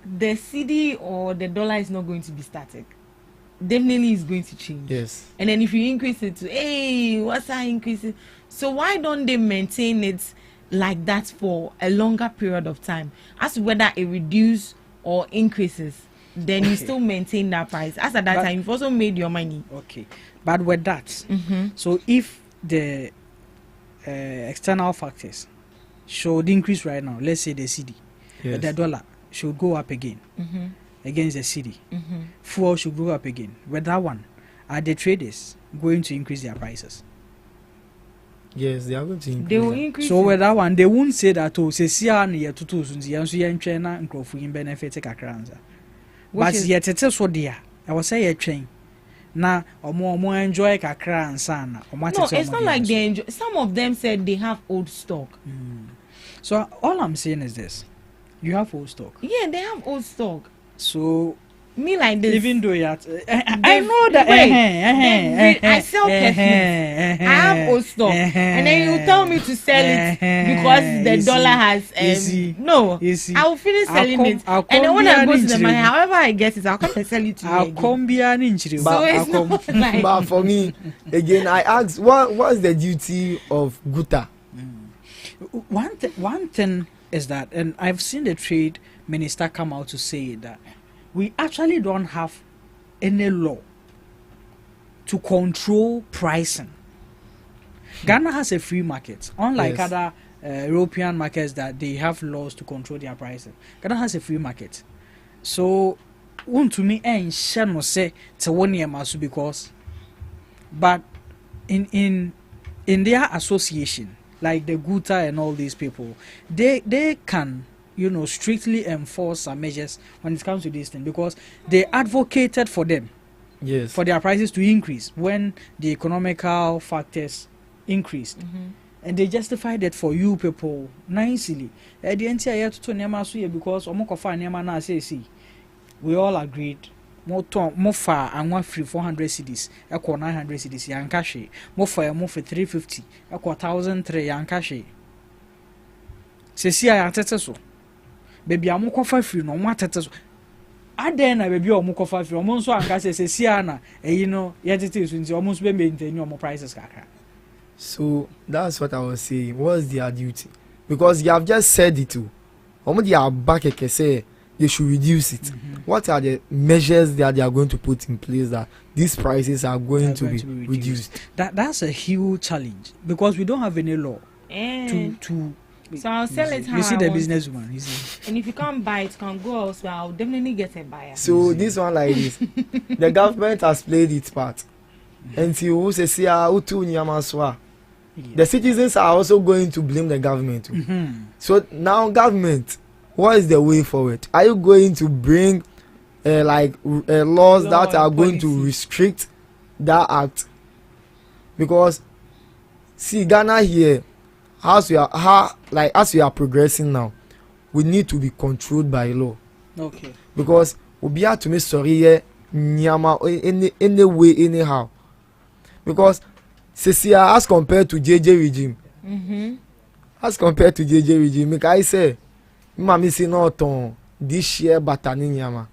the CD or the dollar is not going to be static. Definitely is going to change. Yes. And then if you increase it to, hey, what's that increasing? So why don't they maintain it like that for a longer period of time? As to whether it reduces or increases, then you still maintain that price. As at that time, you've also made your money. Okay. But with that, so if the external factors should increase right now, let's say the CD, the dollar should go up again against the CD, fuel should go up again. With that one, are the traders going to increase their prices? Yes, they are going to increase. They will increase. So with that one, they won't say that oh, say see how near to two sunzi and so yen chena and crop in benefit kakranza. But yet it is so dear. I was say a train. Na more enjoy kakran sana. No, it's not like they enjoy. Some of them said they have old stock. So all I'm saying is this: you have old stock. Yeah, they have old stock. So me like this. Even though you I know that I sell perfume. I have old stock, and then you tell me to sell it because the dollar has. No, I will finish selling it, and then when I go to the money, however I get it, I'll come and sell it to you. I'll come be an inch. But for me, again, I ask, what's the duty of Guta? One thing is that, and I've seen the trade minister come out to say that we actually don't have any law to control pricing. Ghana has a free market, unlike other European markets that they have laws to control their pricing. Ghana has a free market. So, to me, no say to 1 year masu because, but in their association, like the Guta and all these people, they can, strictly enforce some measures when it comes to this thing because they advocated for them, for their prices to increase when the economical factors increased, and they justified it for you people nicely. At the end, because we all agreed. More far and one free 400 cedis, equal 900 cedis, yan cash. More for 350, equal 1,003 yan cash. See, I so. Baby, I'm more free, no matter. I then I baby, I'm more free. Almost so I can say, Siana, yet it is almost been maintaining your more prices. So that's what I was saying. What's their duty? Because you have just said it too. Almost are back, I say. They should reduce it. What are the measures that they are going to put in place that these prices are going to be reduced? That's a huge challenge because we don't have any law to. So I'll sell it how you see I the want businesswoman. it. And if you can't buy it, can go elsewhere. I'll definitely get a buyer. So this one like this, the government has played its part. And the citizens are also going to blame the government. So now government, what is the way forward? Are you going to bring laws that are going to restrict that act? Because see, Ghana here as we are progressing now, we need to be controlled by law. Okay. Because we have to make sorry nyama any way anyhow. Because Cecia, as compared to JJ regime, make I say, mami say not on this year batani nyama.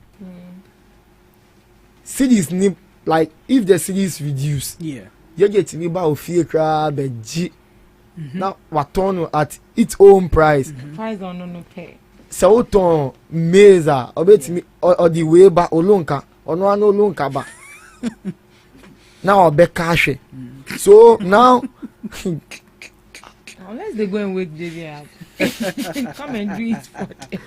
Cities need, like, if the cities reduce, you get to be about fear crab G. Now what on at its own price. Price on no pay. So ton meza obet or the way back olunka or no olunka ba. Now I'll be cash. So now unless they go and wake JJ up. Come and do it for them.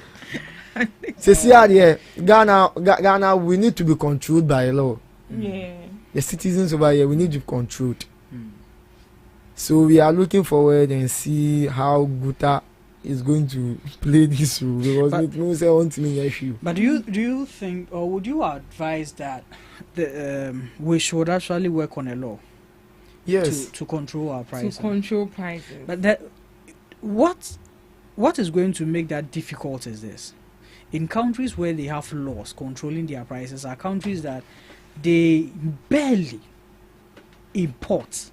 Cecilia, Ghana, we need to be controlled by law. Yeah. The citizens over here, we need to be controlled. So we are looking forward and see how Guta is going to play this role. Because it means I want to make issue. But do you think, or would you advise that we should actually work on a law? Yes. To control our prices. To control prices. But that what is going to make that difficult is this. In countries where they have laws controlling their prices are countries that they barely import.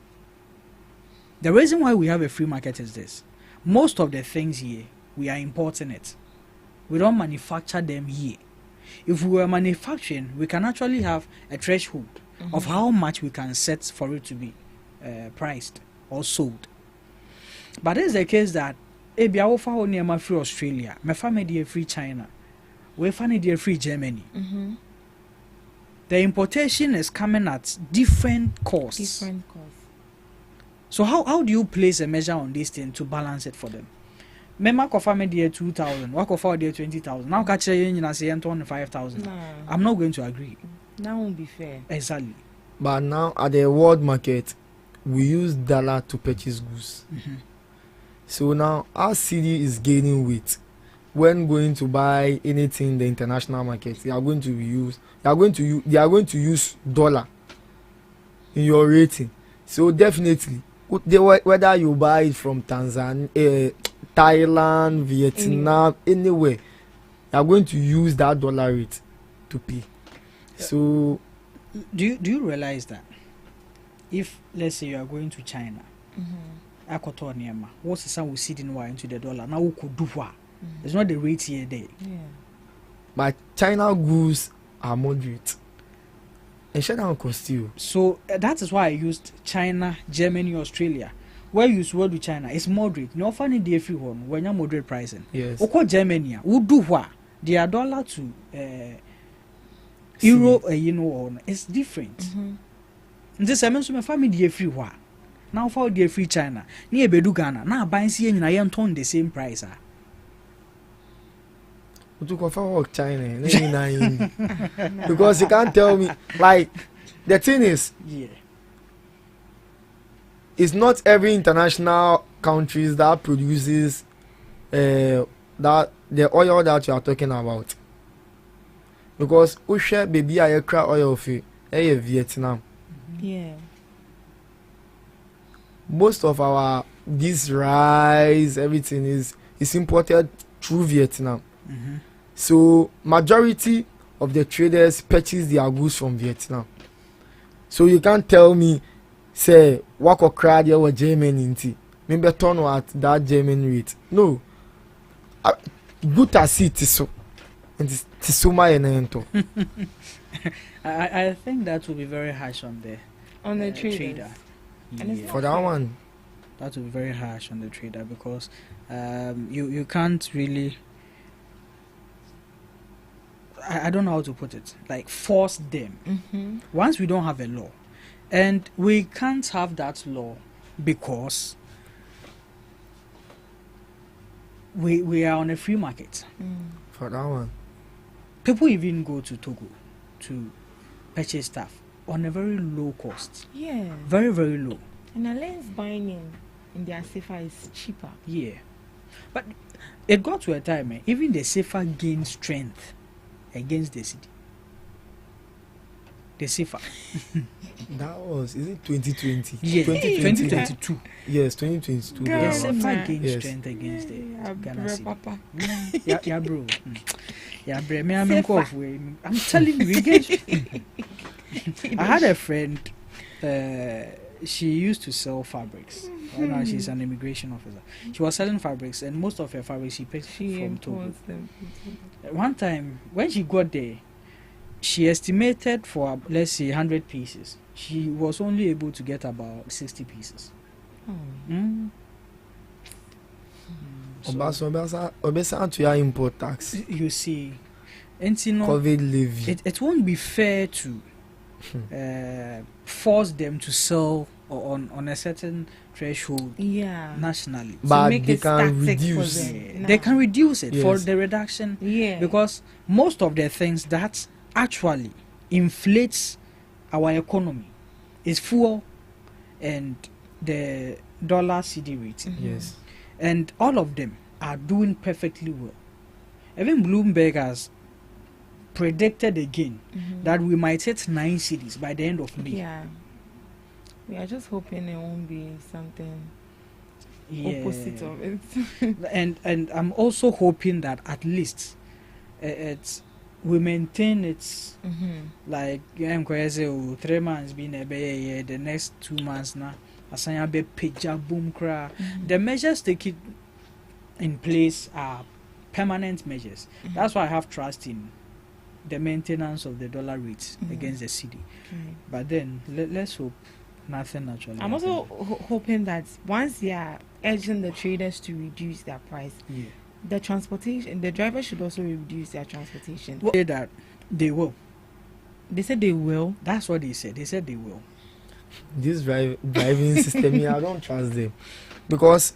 The reason why we have a free market is this. Most of the things here, we are importing it. We don't manufacture them here. If we were manufacturing, we can actually have a threshold of how much we can set for it to be priced or sold. But it is the case that if you offer only free Australia, my family free China, we find it free Germany. The importation is coming at different costs. So how do you place a measure on this thing to balance it for them? Mema offer me there 2,000, work offer there 20,000. Now catch you say 25,000. I'm not going to agree. That won't be fair. Exactly. But now at the world market, we use dollar to purchase goods. So now our city is gaining weight. When going to buy anything in the international market, they are going to use dollar in your rating. So definitely, whether you buy it from Tanzania, Thailand, Vietnam, anywhere, you are going to use that dollar rate to pay. So do you realize that if, let's say, you are going to China, what's the sound we see into the dollar? Now we could do what? It's not the rate here there. But China goods are moderate. And shut down cost you. So that is why I used China, Germany, Australia. Where you use word with China, it's moderate. No funny the everyone when you're moderate pricing. Yes. Oko Germany, who do what? Their dollar to euro, it's different. This I mean, so my family the everywhere. Now for the free China, near Bedu Ghana. Now buying see in I ton the same price. To confirm China, because you can't tell me, like, the thing is, it's not every international countries that produces that the oil that you are talking about. Because Usha baby I cry oil fee Vietnam. Most of our this rice, everything is imported through Vietnam. So majority of the traders purchase their goods from Vietnam. So you can't tell me, say, what or cry there was Germany in tea. Maybe turn at that German rate. No. Good as it is so. And it's so my I think that will be very harsh on the trader. For that one. That will be very harsh on the trader because you can't really, I don't know how to put it, like force them. Once we don't have a law, and we can't have that law because we are on a free market. For that one, people even go to Togo to purchase stuff on a very low cost. Very, very low. And the lens buying in their safer is cheaper. But it got to a time, even the safer gained strength against the city. the CFA. That was, is it 2020? Yeah, 2022. Yes, 2022. The CFA gained Yes. strength against the Ghana city. Papa. Yeah, bro. Yeah, bro. Me, I'm telling you, we gained. I had a friend. She used to sell fabrics. Right now, she's an immigration officer. She was selling fabrics, and most of her fabrics she picked from Togo. One time, when she got there, she estimated for, let's say, 100 pieces. She was only able to get about 60 pieces. Obesa to your import tax. You see, and you know, COVID levy. It won't be fair to force them to sell on a certain threshold nationally. But they can reduce. They can reduce it for Yes. the reduction. Yeah. Because most of the things that actually inflates our economy is fuel and the dollar CD rate. Yes. And all of them are doing perfectly well. Even Bloomberg has predicted again that we might hit 9 cities by the end of May. Yeah. We are just hoping it won't be something Yeah. opposite of it. and I'm also hoping that at least we maintain its like 3 months being a year, the next 2 months now. Asanya be pija boom cra. The measures taken in place are permanent measures. That's why I have trust in the maintenance of the dollar rates against the cedi. But then let's hope nothing actually. I'm also hoping that once they are urging the traders to reduce their price, the transportation, the drivers should also reduce their transportation. Say that they will. They said they will. That's what they said. They said they will. This driving system, I don't trust them, because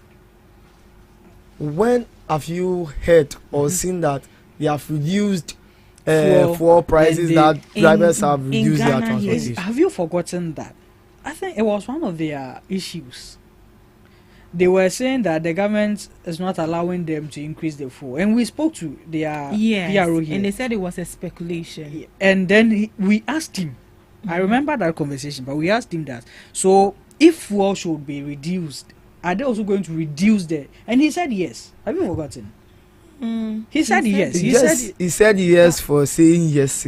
when have you heard or seen that they have reduced fuel prices, that drivers have reduced their transportation? Have you forgotten that? I think it was one of their issues. They were saying that the government is not allowing them to increase the fuel, and we spoke to their PRO here, and they said it was a speculation. And then we asked him. I remember that conversation, but we asked him that. So, if fuel should be reduced, are they also going to reduce the? And he said yes. Have you forgotten? He said yes. He said yes for saying yes.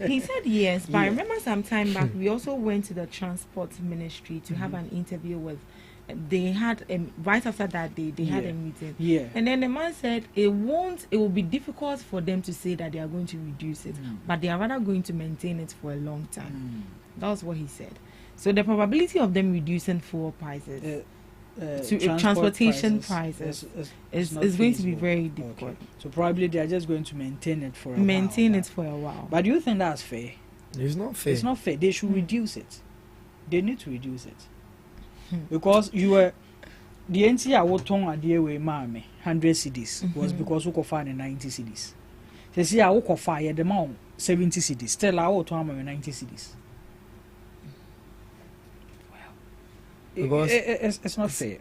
He said yes, but I remember some time back we also went to the transport ministry to have an interview with. They had right after that they had a meeting. And then the man said it will be difficult for them to say that they are going to reduce it, but they are rather going to maintain it for a long time. That was what he said. So the probability of them reducing fuel prices to transportation prices is going to be very difficult. Okay. So probably they are just going to maintain it for a while. But do you think that's fair? It's not fair. It's not fair. They should reduce it. They need to reduce it. Because you were the NCA what tongue idea with mammy 100 cedis was because we could find 90 cedis. They see I would fire the amount 70 cedis. Still I would 90 cedis. Because it's not fair.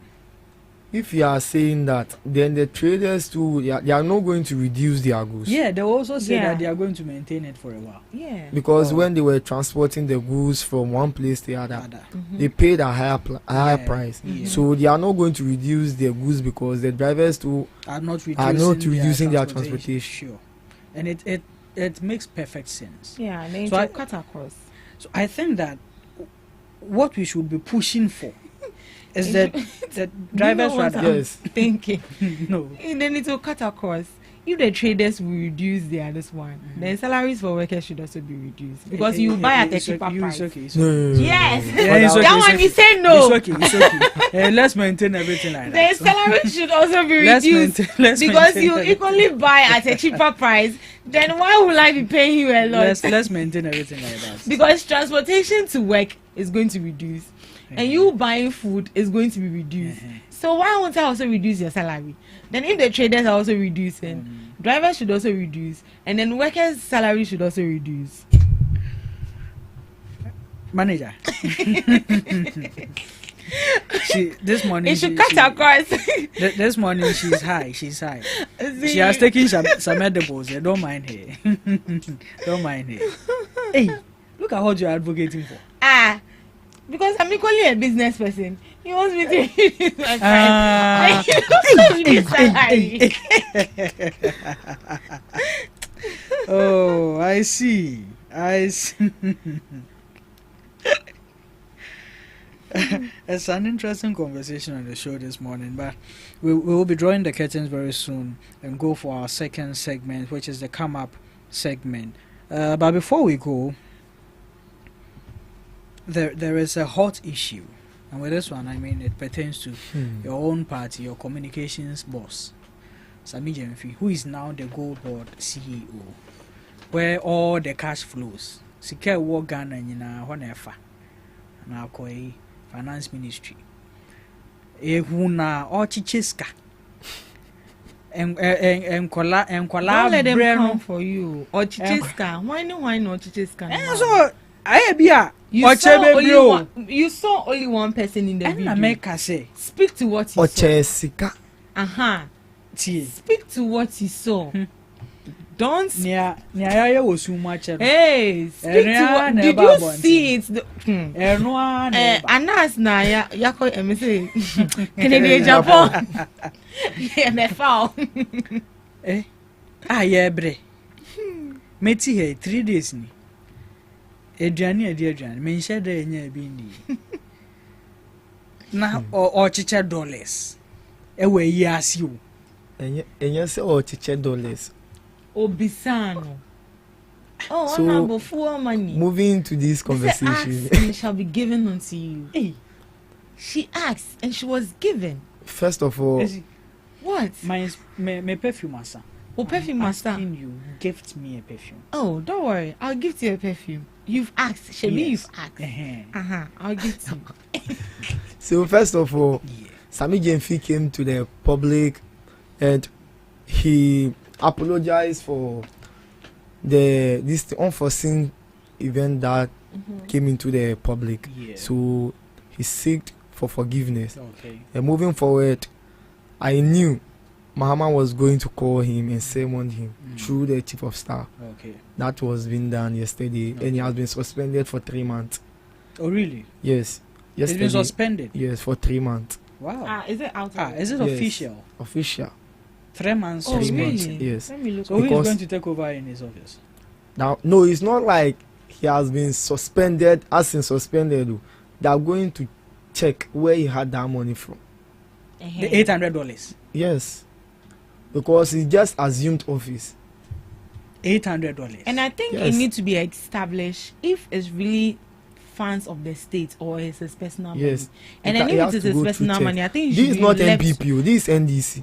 If you are saying that, then the traders too, they are not going to reduce their goods. Yeah, they also say that they are going to maintain it for a while. Yeah. Because when they were transporting the goods from one place to the other, they paid a higher price. Yeah. So they are not going to reduce their goods because the drivers too are not reducing their transportation. Sure. And it makes perfect sense. Yeah, and then so cut across. So I think that what we should be pushing for is that drivers are thinking. No. They need to cut across. If the traders will reduce their this one, then salaries for workers should also be reduced because you buy at a cheaper price. Yes, that one you say no. It's okay. Let's maintain everything like that. The salaries should also be reduced because you equally buy at a cheaper price. Then why would I be paying you a lot? Let's maintain everything like that. Because transportation to work is going to reduce. And you buying food is going to be reduced. So why won't I also reduce your salary? Then if the traders are also reducing, drivers should also reduce, and then workers' salary should also reduce. Manager. This morning should cut across. This morning she's high. She has taken some edibles. Don't mind her. Don't mind her. Hey. Look at what you're advocating for. Because I'm equally a business person. He wants me to reduce my price. Oh, I see. It's an interesting conversation on the show this morning, but we will be drawing the curtains very soon and go for our second segment, which is the come up segment. But before we go, there is a hot issue, and with this one, I mean it pertains to your own party, your communications boss, Sami Jemfi, who is now the Gold Board CEO, where all the cash flows, Sika wo Ghana nyina honefa, na akoi finance ministry. Ehuna ochicheska. Enkola Don't let them come for you. Ochicheska. Why no ochicheska? So Ayebia. You saw only one person in the video. Make her say. Speak to what you saw. Speak to what you saw. Don't. Hey, speak to what. Did you see it? Anas na yako emisi. Canadian Japan. Me foul. Yeah, bre. Meti here 3 days ni. Adrian. Me share there nya bi ni. Na o chiche dollars. Ewe yi asi o. Enya se o chiche dollars. Obisano. Oh, so, honorable for money. Moving to this conversation. Ask and it shall be given unto you. Hey. She asked and she was given. First of all, what? My perfume master. Oh, perfume master. Asking you, gift me a perfume. Oh, don't worry. I'll gift you a perfume. You've asked. Shebi, you've asked. I'll gift you. So first of all, Sami Jemfi came to the public and he apologized for this unforeseen event that came into the public. So he sought for forgiveness. And moving forward, I knew Mahama was going to call him and summon him through the chief of staff. That was being done yesterday, and he has been suspended for 3 months. Oh really? Yes. Yesterday, he's been suspended. Yes, for 3 months. Wow. Is it out? Is it official? Official. 3 months. Oh, 3 really? months. Yes. Let me look. So who is going to take over in his office? Now, no, it's not like he has been suspended. As in suspended, they are going to check where he had that money from. The $800. Yes, because he just assumed office. $800. And I think it needs to be established if it's really funds of the state or it's his personal money. And then if it is his personal money, I think this is not NPPO, this is NDC.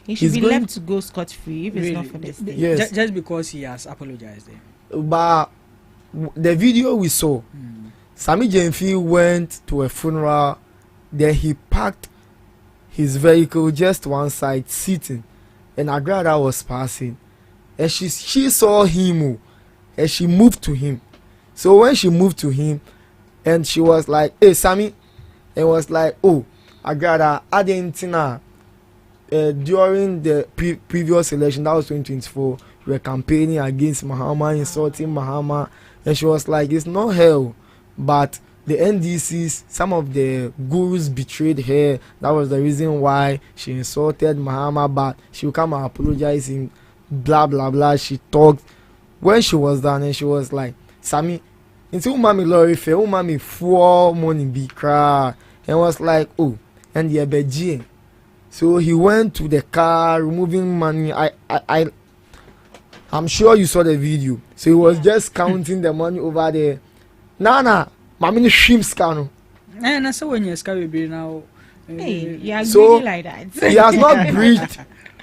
He should be left to go scot-free if it's not for the state. Yes. Just because he has apologized. But the video we saw, Sami Jemfi went to a funeral, then he parked his vehicle just one side sitting, and Agrada was passing, and she saw him, and she moved to him. So when she moved to him, and she was like, "Hey, Sami," and was like, "Oh, Agrada, I didn't know." During the previous election, that was 2024, we were campaigning against Mahama, insulting Mahama, and she was like, "It's not hell, but the NDCs, some of the gurus betrayed her. That was the reason why she insulted Mahama, but she will come and apologize him, blah, blah, blah." She talked. When she was done, and she was like, "Sami, into umami lorry fair, umami 4 money be cry," and was like, "Oh, and the beji." So he went to the car, removing money. I'm sure you saw the video. So he was just counting the money over there. Nana, mamini shrimp scan. And I saw when you scan be now. Hey, yeah, so really like that. He has not breached.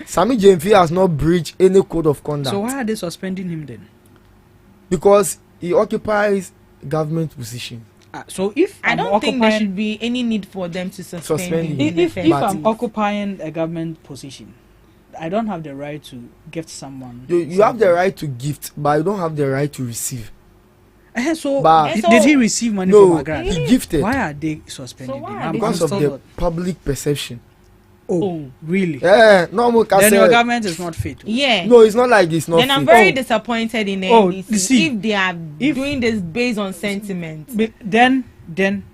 Sami Jemfi has not breached any code of conduct. So why are they suspending him then? Because he occupies government position. So if I don't think there should be any need for them to suspend him. If I'm occupying a government position, I don't have the right to gift someone. You have the right to gift, but you don't have the right to receive. So did he receive money from Agra? He gifted. Why are they suspending him? Because of the public perception. Oh, really? Yeah, no more. Then your government is not fit. Yeah. No, it's not like this. Not Then I'm fit. very disappointed in the NDC see, if they are doing this based on sentiment. Then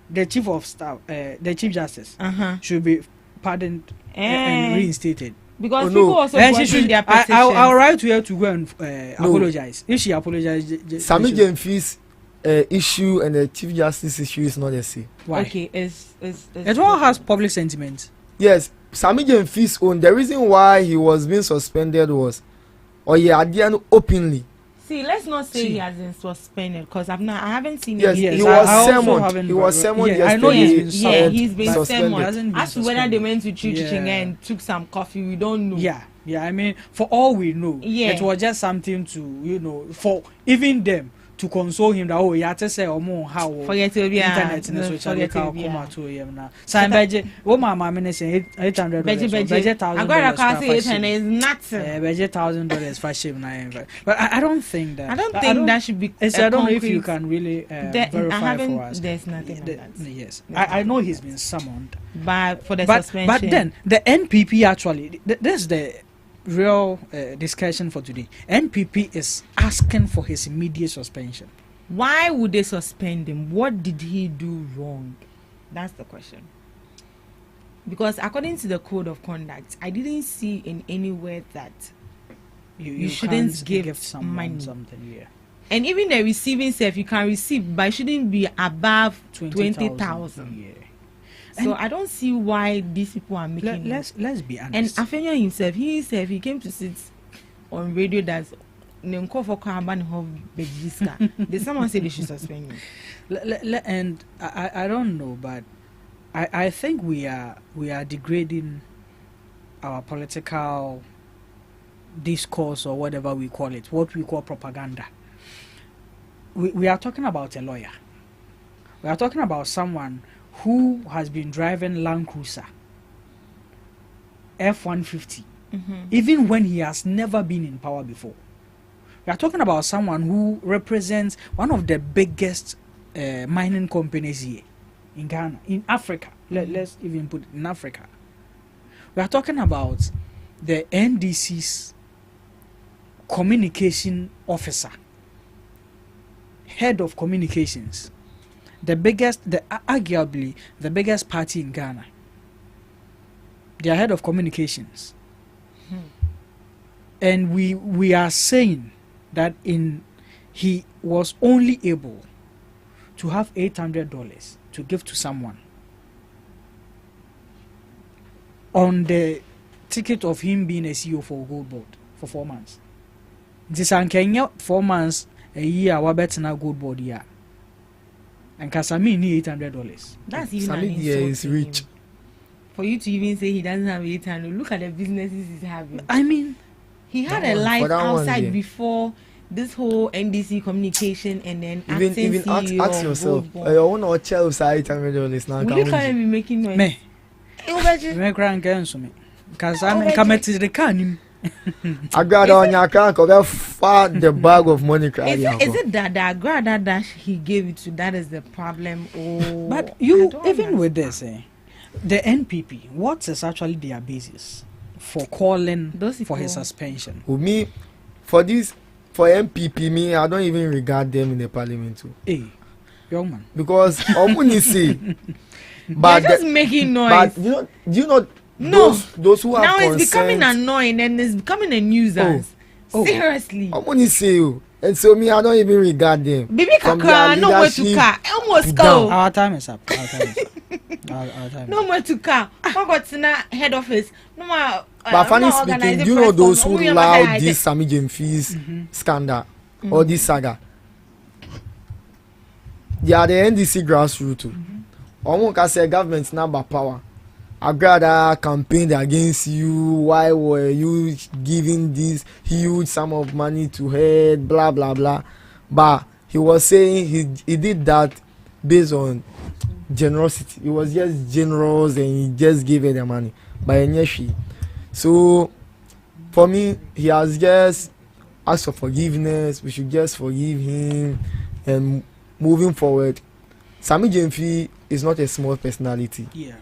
the chief of staff, the chief justice, should be pardoned and reinstated. Because people also voicing their petitions. I'll write to her to go and apologize. If she apologizes, Sami Jemfi's issue and the chief justice issue is not the same. Why? Okay, it all has public sentiment. Yes, Sami Jemfi's own. The reason why he was being suspended was, openly. See, let's not say he has been suspended because I haven't seen yes, it. Yes, he was summoned. He was summoned yesterday. I know he's been summoned. As to whether they went to Chiching and took some coffee, we don't know. Yeah. I mean, for all we know, it was just something to, for even them to console him that you have to say how forget to be internet in the social media come to him now. Sign budget. What my mama say $800. Budget $1,000. I got to say $800 is nothing. Budget $1,000 for shame now. But I don't think that. I don't think that should be. I don't know if you can really verify for us. There's nothing like that. Yes, I know he's been summoned. But for the suspension. But then the NPP actually, this the real discussion for today. NPP is asking for his immediate suspension. Why would they suspend him? What did he do wrong? That's the question. Because according to the code of conduct, I didn't see in anywhere that you shouldn't give someone something. Yeah. And even the receiving self, you can receive, but it shouldn't be above 20,000. Yeah. So I don't see why these people are making. Let's be honest. And Afenyo himself, he came to sit on radio that's there's someone said they should suspend him. And I don't know, but I think we are degrading our political discourse or whatever we call it, what we call propaganda. We are talking about a lawyer. We are talking about someone who has been driving Land Cruiser F-150 even when he has never been in power before. We are talking about someone who represents one of the biggest mining companies here in Ghana, in Africa. Let's even put it in Africa. We are talking about the NDC's communication officer, head of communications, arguably the biggest party in Ghana. Their head of communications. And we are saying that he was only able to have $800 to give to someone on the ticket of him being a CEO for a gold board for 4 months. This is Kenya 4 months a year wabetna gold board year. And Kasami need $800. That's even Sami is rich. For you to even say he doesn't have 800, look at the businesses he's having. I mean, he had a life outside before this whole NDC communication, and then even ask yourself, I want to tell $800 now. Will you come and be making noise? Me crying against me because I'm coming to the can. I got on your car because far the bag of money. Is it that the agrada that he gave it to that is the problem? Oh, but you even with this, the NPP, what is actually their basis for calling for his suspension? With me, for MPP, me, I don't even regard them in the parliament too. Hey, young man. Because say, but they're just making noise. But do you know those who are now concerned, it's becoming annoying and it's becoming a nuisance. Seriously. And so me, I don't even regard them. Baby Kakra, no more to car. Almost go. Our time is up. No more to car. I got to head office. No more. But funny speaking, do you know those who allowed this Sami Jemfi's scandal or this saga? They are the NDC grassroots too. Almost can say government now by power. Agrada campaigned against you. Why were you giving this huge sum of money to her? Blah blah blah. But he was saying he did that based on generosity. He was just generous and he just gave her the money. But so for me, he has just asked for forgiveness. We should just forgive him and moving forward. Sami Jemfi is not a small personality. Yeah.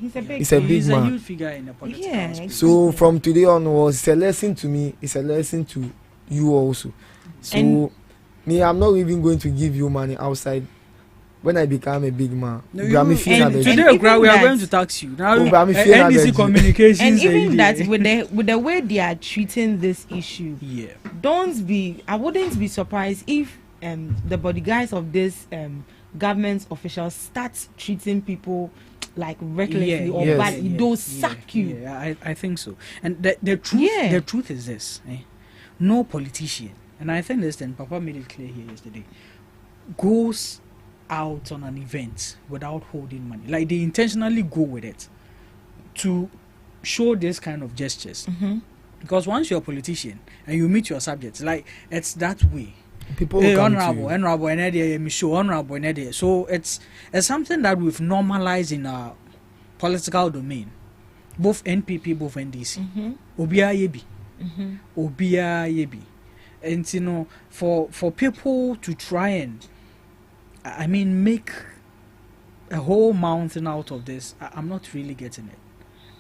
he's a big He's a big He's a man. huge figure in the political Yeah. space. So from today onwards, it's a lesson to me. It's a lesson to you also. So And- me, I'm not even going to give you money outside. When I become a big man, No, Grammy fee na and beg. today even we are that- going to tax you now. Oh, but I'm feeling NDC that- communications And even idea. that, with the way they are treating this issue, yeah. I wouldn't be surprised if the bodyguards of this government officials start treating people like recklessly or yes. badly. They'll sack you. Yeah, I think so. And the truth is this: no politician, and I think this thing Papa made it clear here yesterday, goes out on an event without holding money. Like they intentionally go with it to show this kind of gestures. Mm-hmm. Because once you're a politician and you meet your subjects, like it's that way. People will come to Honorable, you. honorable, and show honorable, and so it's something that we've normalized in our political domain, both NPP, both NDC. Obia yebi, obia yebi, and you know, for people to try and, I mean, make a whole mountain out of this, I'm not really getting it.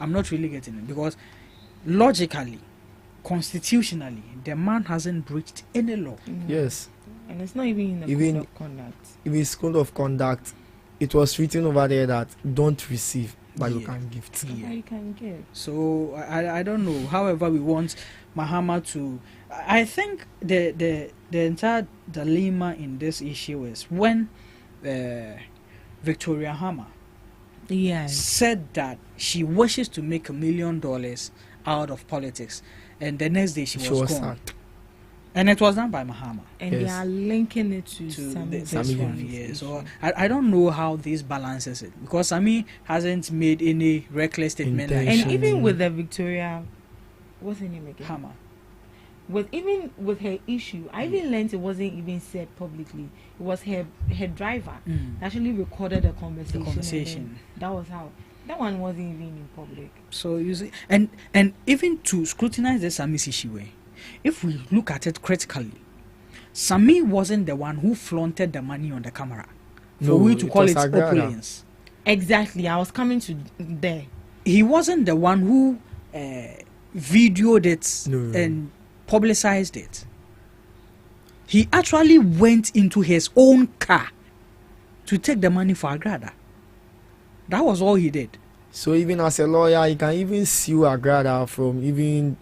I'm not really getting it because logically, constitutionally, the man hasn't breached any law. Yes. And it's not even in the Even- code of conduct. If it's code of conduct, it was written over there that don't receive, but you Yeah. can gift. Yeah, you can give. So I don't know. However, we want Mahama to. I think the entire dilemma in this issue is when Victoria Hammer Yes. said that she wishes to make $1 million out of politics, and the next day she was gone. sacked. And it was done by Mahama. And they Yes. are linking it to To Sammy this Sammy one, Gomez yeah. issue. So I don't know how this balances it because Sammy hasn't made any reckless statement like Intention. And even with the Victoria, what's her name again? Hammer. With her issue, I even learned it wasn't even said publicly. It was her driver actually recorded the conversation. and conversation. then that was how. That one wasn't even in public. So you see, and even to scrutinize the Sammy's issue, if we look at it critically, Sammy wasn't the one who flaunted the money on the camera. For No, we to it call was it Agrada. opulence. Exactly. I was coming to there. He wasn't the one who videoed it No. and publicized it. He actually went into his own car to take the money for Agrada. That was all he did. So even as a lawyer, you can even sue Agrada from even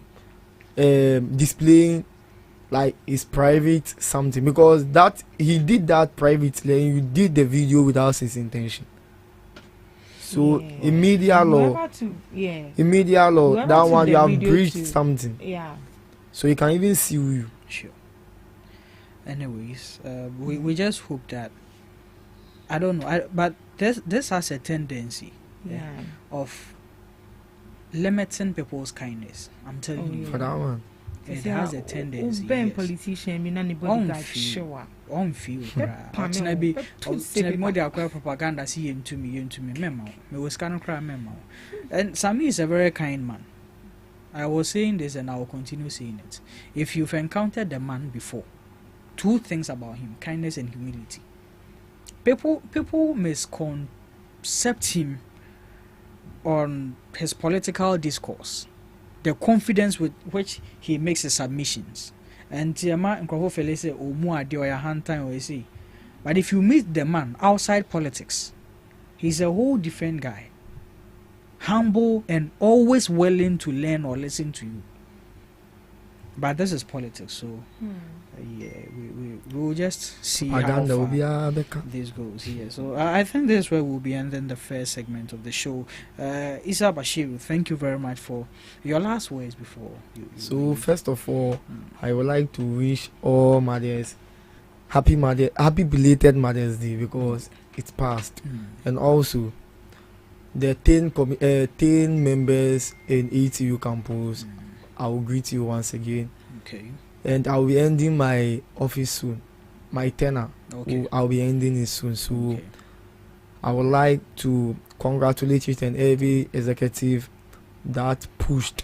displaying like his private something, because that he did that privately and you did the video without his intention. So Yeah. in media law, Whoever to, yeah. in media law, Whoever that took one the you have video breached to- something. Yeah. So he can even sue you. Sure. Anyways, we just hope that I don't know, but this has a tendency Yeah. of limiting people's kindness. I'm telling Oh, you, For that one. it has a tendency. Ben yes. politician, me anybody got Unfeel. sure. Ɔmfeel koraa. Pame Ɔtena wo, bi bɛto se ɔtena bi mo pepa. de akɔyɛ propaganda si yɛntumi mɛma wo mewɔ sika no koraa mɛma wo. And Sammy is a very kind man. I was saying this and I will continue saying it. If you've encountered the man before, two things about him: kindness and humility. People misconcept him on his political discourse, the confidence with which he makes his submissions. And nkrofo fele say omu ade or hantan or say. But if you meet the man outside politics, he's a whole different guy. Humble and always willing to learn or listen to you. But this is politics, so yeah, we will just see how Aganda will far be a better. this goes here. So I think this is where we'll be ending the first segment of the show. Isa Bashiru, thank you very much for your last words before you So leave. first of all, I would like to wish all mothers happy belated Mother's Day, because it's past. And also the 10 members in ETU campus, I will greet you once again. Okay. And I'll be ending my office soon. My tenure, Okay. I'll be ending it soon. So Okay. I would like to congratulate each and every executive that pushed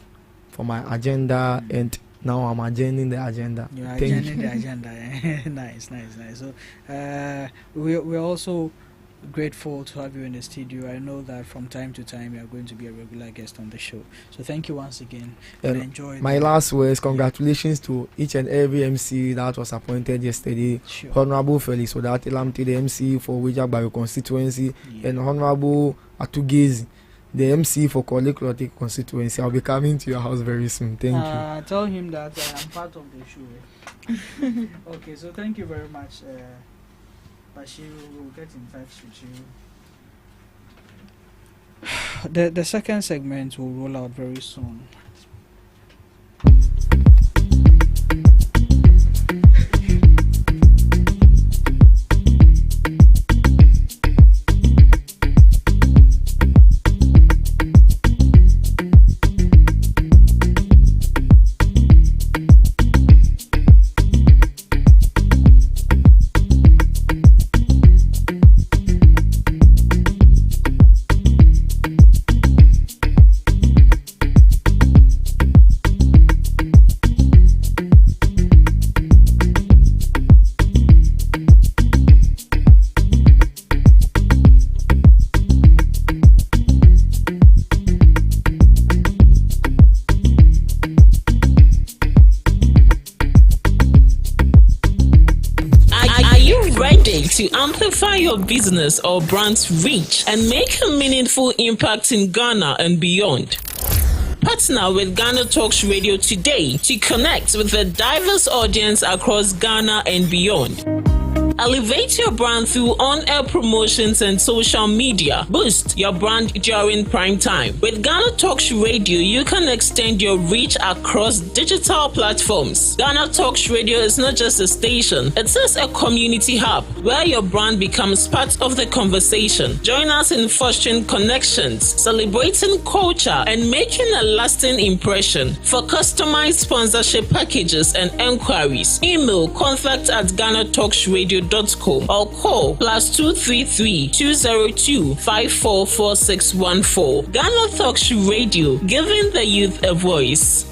for my agenda, and now I'm agending the agenda. You are Thank agending the agenda. Nice. So we also grateful to have you in the studio. I know that from time to time you are going to be a regular guest on the show. So thank you once again. And enjoy. My last words, congratulations to each and every MC that was appointed yesterday. Sure. Honorable Felix Odati Lamte, the MC for Wijabayo constituency, and Honorable Atugezi, the MC for Koleklotic constituency. I'll be coming to your house very soon. Thank you. Tell him that I'm part of the show. Okay, so thank you very much. Bashir will get in touch with you. The second segment will roll out very soon. To amplify your business or brand's reach and make a meaningful impact in Ghana and beyond. Partner with GhanaTalks Radio today to connect with a diverse audience across Ghana and beyond. Elevate your brand through on-air promotions and social media. Boost your brand during prime time. With GhanaTalks Radio, you can extend your reach across digital platforms. GhanaTalks Radio is not just a station, it is a community hub where your brand becomes part of the conversation. Join us in fostering connections, celebrating culture, and making a lasting impression. For customized sponsorship packages and enquiries, email contact@GhanaTalksRadio.com or call +233 202 544614. GhanaTalks Radio, giving the youth a voice.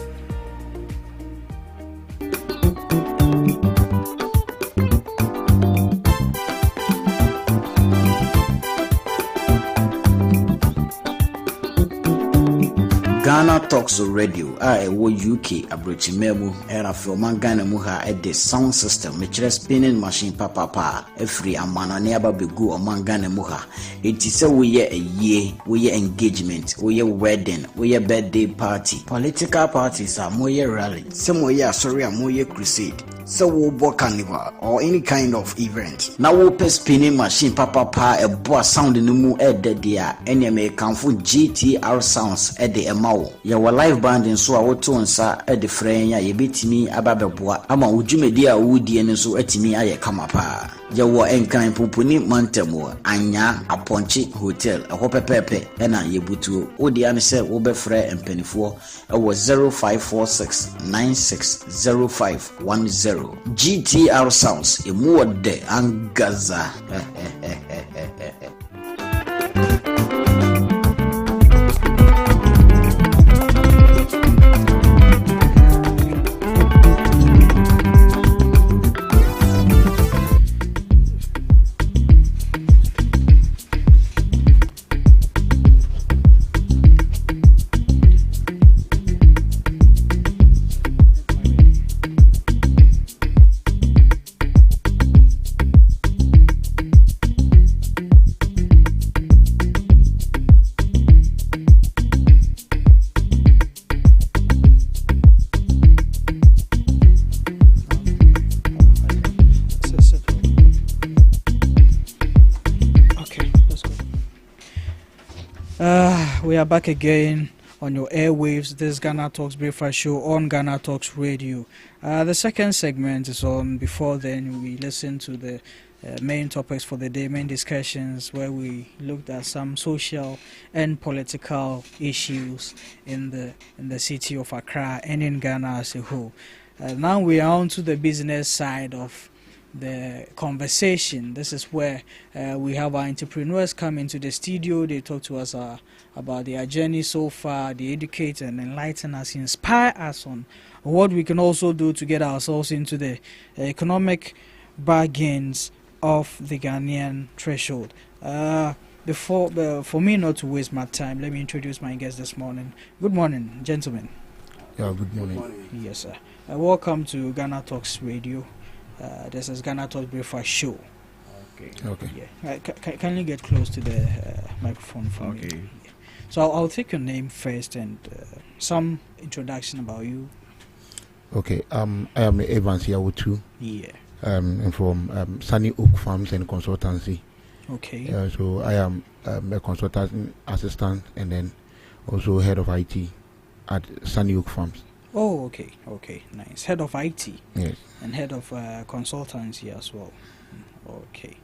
GhanaTalks Radio wo UK abrochimemu era from Ghana mu ha the sound system me spinning machine papa every amana ne ababegu o Ghana mu ha enti se we ye ayie we ye engagement we ye wedding we ye birthday party political parties are mo ye rally se mo ye sorry mo ye crusade so we bo carnival or any kind of event now we pe spinning machine papa e bo sound no mu e de dia ene me kanfo GTR sounds e de emawo ye wa live band nso a woto nsa e de frɛn ya ye betimi ababeboa ama wodwumedi a wodi ene nso atimi aye kama pa ye wo enkran poponi mantamo anya aponchi hotel ɛhɔ pepepe ɛna ye butuo wodi ane sɛ wo be frɛ empanifo ɛwɔ 0546960510 GTR sounds emu wode angaza We are back again on your airwaves. This is GhanaTalks Breakfast Show on GhanaTalks Radio. The second segment is on. Before then, we listened to the main topics for the day, main discussions, where we looked at some social and political issues in the city of Accra and in Ghana as a whole. Now we are on to the business side of the conversation. This is where we have our entrepreneurs come into the studio. They talk to us about their journey so far. They educate and enlighten us, inspire us on what we can also do to get ourselves into the economic bargains of the Ghanaian threshold. For me not to waste my time, let me introduce my guest this morning. Good morning, gentlemen. Yeah, good morning. Yes, sir. Welcome to Ghana Talks Radio. This is Ghana Talks Breakfast Show. Okay. Yeah. Can you get close to the microphone for me? Okay. Yeah. So I'll take your name first and some introduction about you. Okay. I am Evans Yawutu. Yeah. I'm from Sunny Oak Farms and Consultancy. Okay. So I am a consultant assistant and then also head of IT at Sunny Oak Farms. Oh, okay. Okay, nice. Head of IT. Yes. And head of consultancy as well. Okay.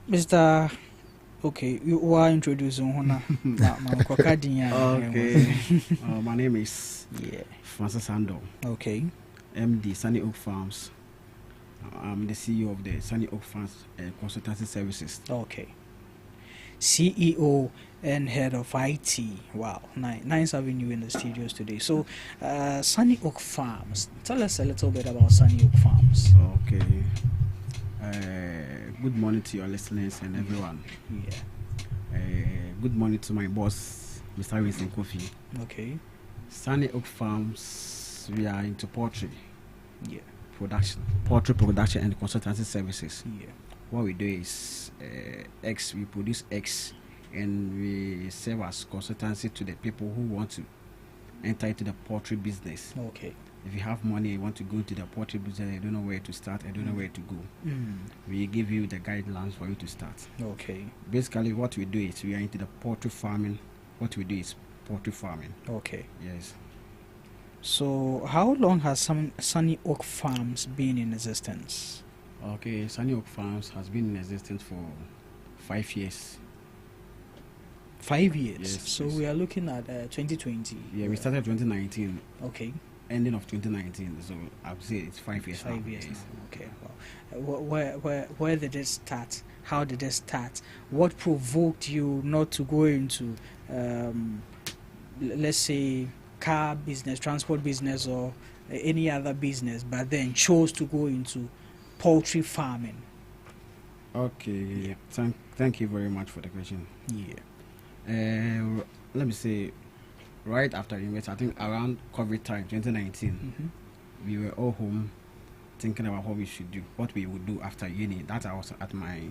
Mr. Okay, you are introducing Hona. Okay. My name is Francis Ando. Okay. MD Sunny Oak Farms. I'm the CEO of the Sunny Oak Farms Consultancy Services. Okay. CEO and head of IT. Wow, nice having you in the studios today. So, Sunny Oak Farms. Tell us a little bit about Sunny Oak Farms. Okay. Good morning to your listeners and everyone. Yeah. Good morning to my boss, Mr. Winston Kofi. Okay. Sunny Oak Farms, we are into poultry. Yeah. Poultry production and consultancy services. Yeah. What we do is eggs. We produce eggs and we serve as consultancy to the people who want to enter into the poultry business. Okay. If you have money, you want to go into the poultry business, you don't know where to start, I don't know where to go. We give you the guidelines for you to start. Okay. Basically, what we do is we are into the poultry farming. What we do is poultry farming. Okay. Yes. So, how long has Sunny Oak Farms been in existence? Okay, Sunny Oak Farms has been in existence for 5 years. 5 years? Yes. So, we are looking at 2020. Yeah, we started 2019. Okay. Ending of 2019. So, I would say it's 5 years. 5 years yes. now. Okay. Well, where did it start? How did it start? What provoked you not to go into, let's say, car business, transport business, or any other business, but then chose to go into poultry farming? Okay, thank you very much for the question. Yeah. Let me say, right after university, I think around COVID time, 2019, we were all home thinking about what we should do, what we would do after uni. That I was at my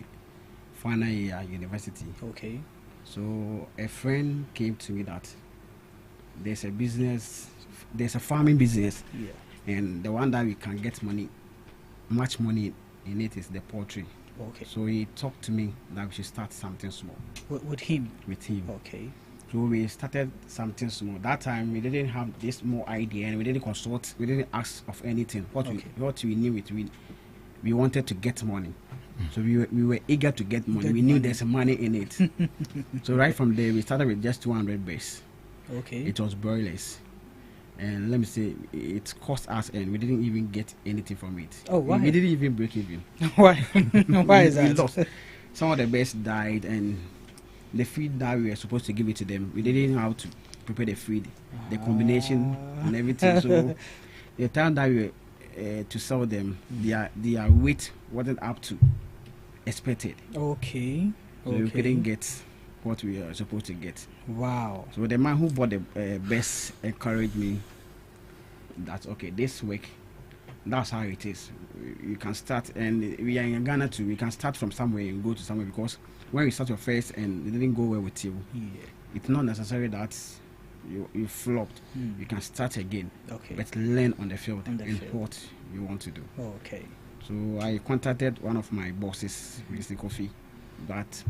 final year at university. Okay. So a friend came to me that there's a farming business, and the one that we can get much money in it is the poultry. Okay. So he talked to me that we should start something small. With him? With him. Okay. So we started something small. That time we didn't have this more idea and we didn't consult, we didn't ask of anything. What we knew we wanted to get money. So we were eager to get money. We knew there's money in it. So right from there we started with just 200 base. Okay. It was broilers. And let me say, it cost us and we didn't even get anything from it. Oh, why? We didn't even break even. Why? Why is that? We lost. Some of the best died, and the feed that we were supposed to give it to them, we didn't know how to prepare the feed, the combination and everything. So the time that we were to sell them, their weight wasn't up to expected. Okay. So we couldn't get what we are supposed to get. Wow. So the man who bought the best encouraged me that, okay, this week, that's how it is. You can start, and we are in Ghana too. We can start from somewhere and go to somewhere, because when you start your first and it didn't go well with you, it's not necessary that you flopped. You can start again, but learn on the field and what you want to do. Okay. So I contacted one of my bosses, Mr. Kofi, that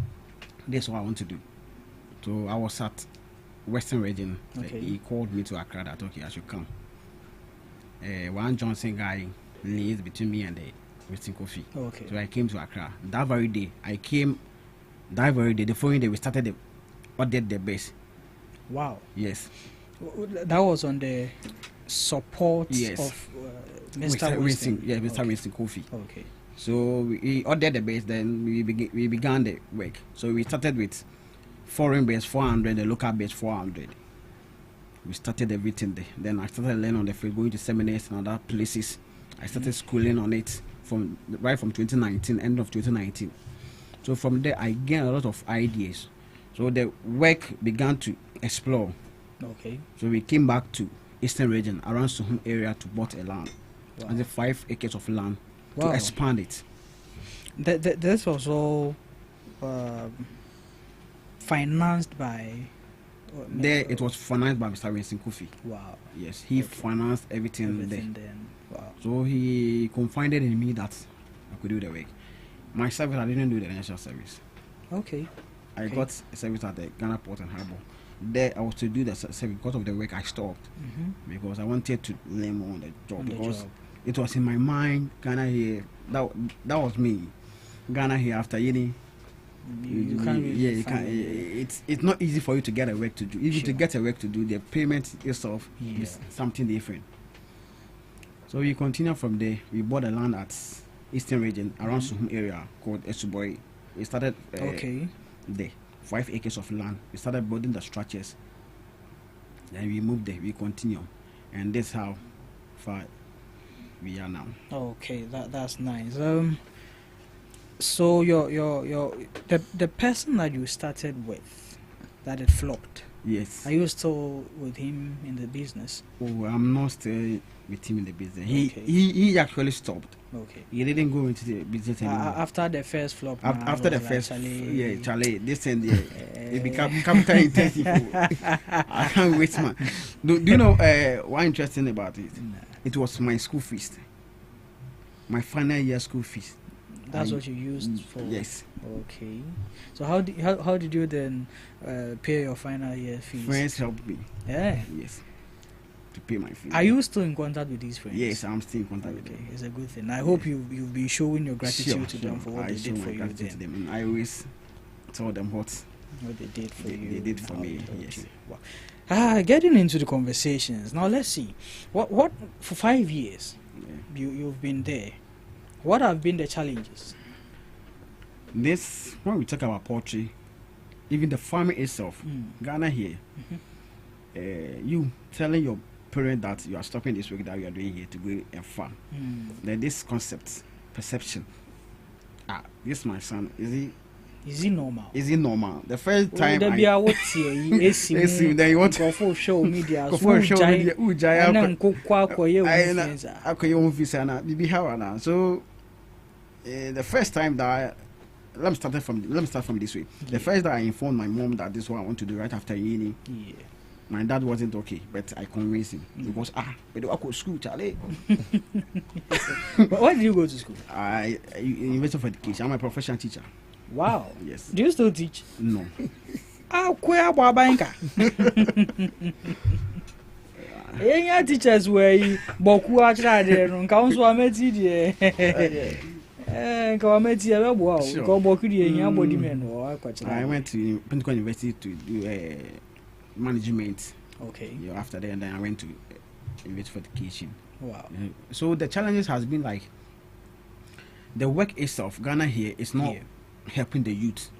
this is what I want to do. So I was at Western Region. He called me to Accra that, okay, I should come. One Johnson guy liaised between me and the Western Kofi. Okay. So I came to Accra. That very day, the following day, we ordered the base. Wow. Yes. That was on the support of Mr. Winston. Yeah, Mr. Winston Kofi. Okay. So we ordered the base, then we began the work. So we started with foreign base 400, the local base 400. We started everything there. Then I started learning on the field, going to seminars and other places. I started schooling on it. from 2019, end of 2019. So from there, I gained a lot of ideas. So the work began to explore. Okay. So we came back to Eastern region, around Suhum area, to bought a land, and the 5 acres of land to expand it. This was all financed by. There, it was financed by Mr. Winston Kofi. Wow. Yes, he financed everything there. Then. Wow. So he confided in me that I could do the work. My service, I didn't do the national service. Okay. I got a service at the Ghana Port and Harbour. There, I was to do the service because of the work. I stopped because I wanted to learn more on the job because it was in my mind. Ghana here, that was me. Ghana here after uni. You can't really can't. It's not easy for you to get a work to do. Even to get a work to do, the payment itself is something different. So we continue from there. We bought a land at Eastern region around Suhum area called Esuboi. We started there, 5 acres of land. We started building the structures. Then we moved there. We continue, and that's how far we are now. Okay, that's nice. So the person that you started with, that it flopped. Yes. Are you still with him in the business? Oh, I'm not still with him in the business. He actually stopped. Okay. He didn't go into the business anymore. After the first flop. After the first, Charlie, this and it became capital intensive. I can't wait, man. Do you know what interesting about it? No. It was my school fees, my final year school fees. That's what you used for. Yes. Okay. So how did you then pay your final year fees? Friends helped me. Yeah. Yes. To pay my fees. Are you still in contact with these friends? Yes, I'm still in contact with them. It's a good thing. I hope you've been showing your gratitude to them for what they did for you. To them, and I always tell them what they did for you. They did for me. Yes. Wow. Getting into the conversations now. Let's see. What for 5 years you've been there. What have been the challenges? This, when we talk about poultry, even the farming itself, Ghana here, you telling your parent that you are stopping this work that you are doing here to go and farm. Then this concept, perception. This my son, is he normal? Is he normal? The first time then you want to show media. So the first time that let me start from this way. The first that I informed my mom that this is what I want to do right after uni. My dad wasn't okay, but I convinced him because but I go to school, Charlie. Why did you go to school? I University of Education. I'm a professional teacher. Wow. Yes. Do you still teach? No. Teachers were boku actually no council ameti die I went to Pentecost University to do management. Okay. After that, and then I went to University of Education. Wow. So the challenges has been like the work itself. Ghana here is not helping the youth.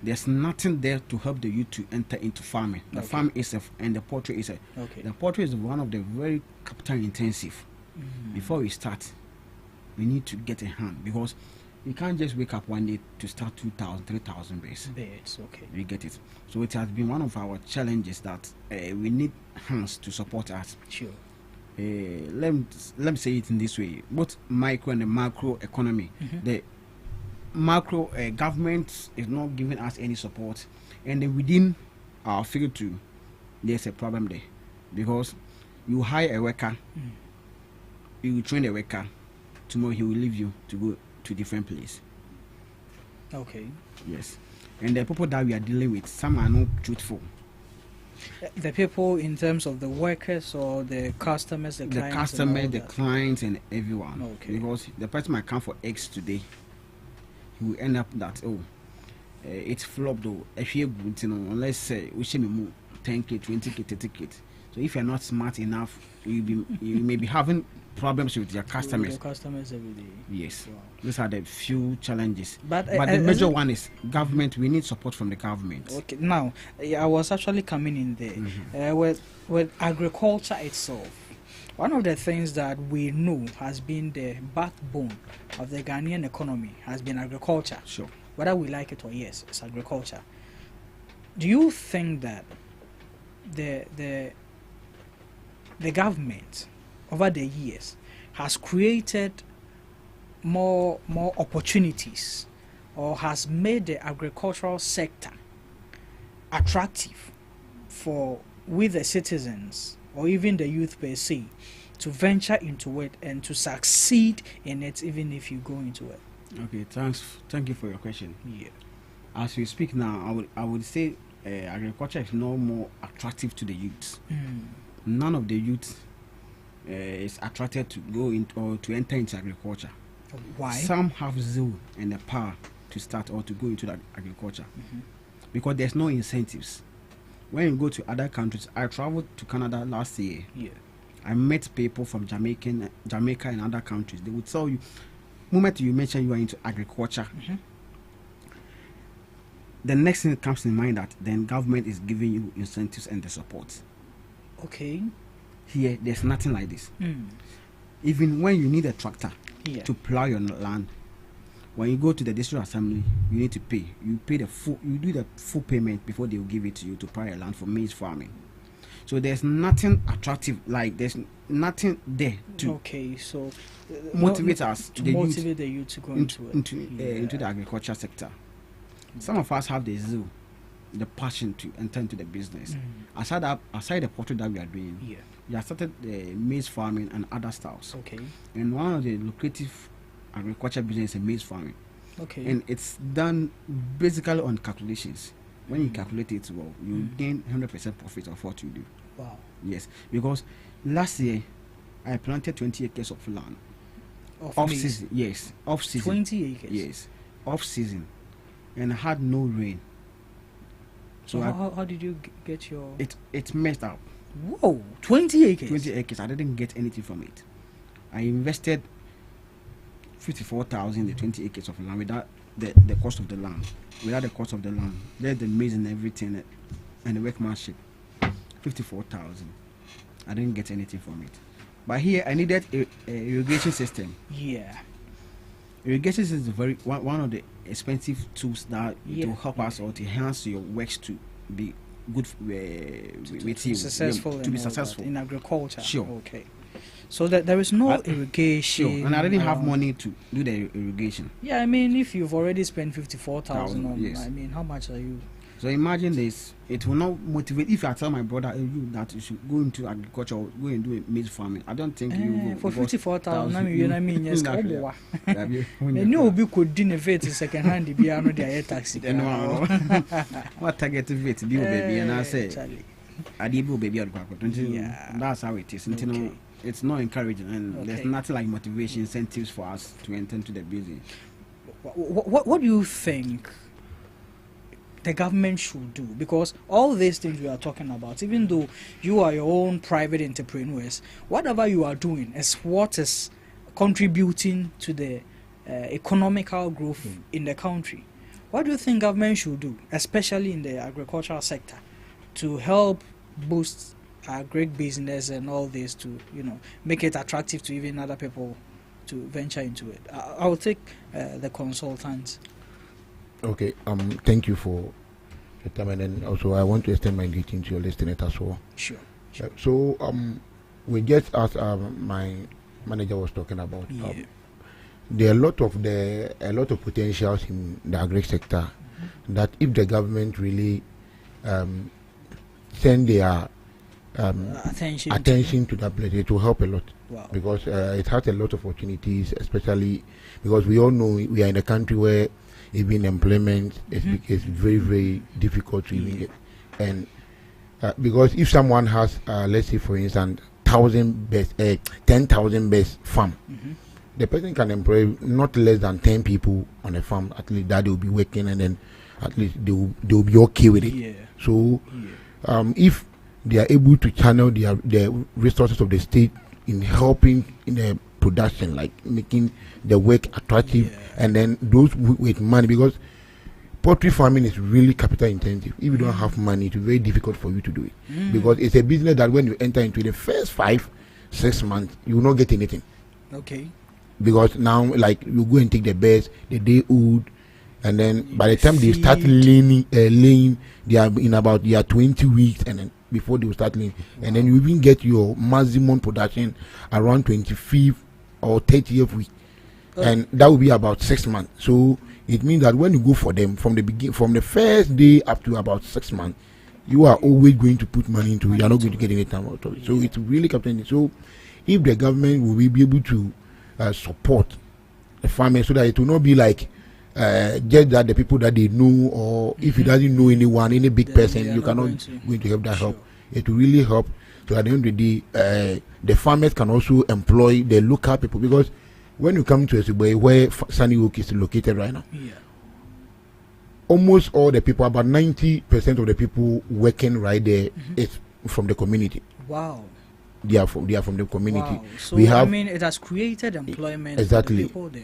There's nothing there to help the youth to enter into farming. The farm itself and the poultry itself. The poultry is one of the very capital intensive. Before we start, we need to get a hand because you can't just wake up one day to start 2,000, 3,000 beds. Okay. We get it. So it has been one of our challenges that we need hands to support us. Sure. Let me say it in this way: both micro and the macro economy. The macro government is not giving us any support, and then within our field too, there's a problem there because you hire a worker, you train a worker, tomorrow he will leave you to go to a different place. Okay. Yes, and the people that we are dealing with, some are not truthful. The people in terms of the workers or the customers, the clients and everyone. Okay. Because the person might come for eggs today, he will end up that it's flopped though. If you unless say we should move 10k, 20k, 30k. So if you're not smart enough, you may be having problems with your customers. Your customers every day. Yes. Wow. These are the few challenges. But the major one is government. We need support from the government. Okay. Now, I was actually coming in there with agriculture itself. One of the things that we know has been the backbone of the Ghanaian economy has been agriculture. Sure. Whether we like it or yes, it's agriculture. Do you think that the government over the years has created more opportunities or has made the agricultural sector attractive for with the citizens or even the youth per se to venture into it and to succeed in it even if you go into it? Okay, thank you for your question. Yeah. As we speak now, I would say agriculture is no more attractive to the youth. None of the youth is attracted to go into or to enter into agriculture. Why? Some have zeal and the power to start or to go into the agriculture because there's no incentives. When you go to other countries, I traveled to Canada last year. Yeah. I met people from Jamaica and other countries. They would tell you, moment you mention you are into agriculture, the next thing that comes in mind that then government is giving you incentives and the support. Okay. Here, there's nothing like this. Even when you need a tractor to plow your land, when you go to the district assembly, you need to pay. You pay the full. You do the full payment before they will give it to you to plow your land for maize farming. So there's nothing attractive, like there's nothing there to motivate us to motivate the youth to go into the agriculture sector. Some of us have the zeal, the passion to enter into the business. Aside the poultry that we are doing, we have started the maize farming and other styles. Okay. And one of the lucrative agriculture business is maize farming. Okay. And it's done basically on calculations. When you calculate it well, you gain 100% profit of what you do. Wow. Yes, because last year I planted 20 acres of land. Off season, yes. Off season. 20 acres. Yes, off season, and I had no rain. So how did you get your? It messed up. Whoa, 20 acres. 20 acres. I didn't get anything from it. I invested 54,000 in the 20 acres of land without the cost of the land. Without the cost of the land, there's the maize and everything and the workmanship. 54,000. I didn't get anything from it. But here I needed a irrigation system. Yeah. Irrigation is one of the expensive tools that to help us or to enhance your works to be good with you, successful to be successful in agriculture. Sure. Okay. So that there is no irrigation. Sure. And I didn't have money to do the irrigation. Yeah, I mean, if you've already spent 54,000 on, yes. I mean, how much are you? So imagine this. It will not motivate. If I tell my brother that you should go into agriculture or go and do maize farming, I don't think you will. For 54,000, I mean, yes, and you will be could dinner vet second hand. Be another air taxi. What target vet be baby? And I say, I did baby. That's how it is. Okay. It's not encouraging, and there's nothing like motivation, incentives for us to enter into the business. What do you think the government should do? Because all these things we are talking about, even though you are your own private entrepreneurs, whatever you are doing is what is contributing to the economical growth in the country. What do you think government should do, especially in the agricultural sector, to help boost great business and all this, to make it attractive to even other people to venture into it? I will take the consultants. Okay, thank you for your time, and then also I want to extend my greeting to your listeners as well. Sure. So we just as my manager was talking about, there are a lot of potentials in the agri sector that if the government really send their attention to that place, it will help a lot. Wow. Because it has a lot of opportunities, especially because we all know we are in a country where even employment is very, very difficult to even get. And because if someone has, let's say for instance, 10,000 best farm, the person can employ not less than 10 people on a farm, at least that they will be working, and then at least they will be okay with it. Yeah. So if they are able to channel the resources of the state in helping in the production, like making the work attractive, and then those with money, because poultry farming is really capital intensive. If you don't have money, it's very difficult for you to do it, because it's a business that when you enter into the first 5 6 months, you will not get anything. Okay. Because now, like, you go and take the birds, the day old, and then by the time they start laying, they are in about 20 weeks, and then before they will start laying, and then you even get your maximum production around 25th or 30th week, and that will be about 6 months. So it means that when you go for them from the first day up to about 6 months, you are always going to put money into it. You are not going to get any time out of it. So it's really captain. So if the government will be able to support the farmers, so that it will not be like just that the people that they know, or if you doesn't know anyone, any big person, you cannot going to help that help. It will really help. So at the end of the day, the farmers can also employ the local people, because when you come to Esubwe, where Sunny Oak is located right now, almost all the people, about 90% of the people working right there is from the community. Wow. They are from the community. Wow. So I mean, it has created employment for the people there.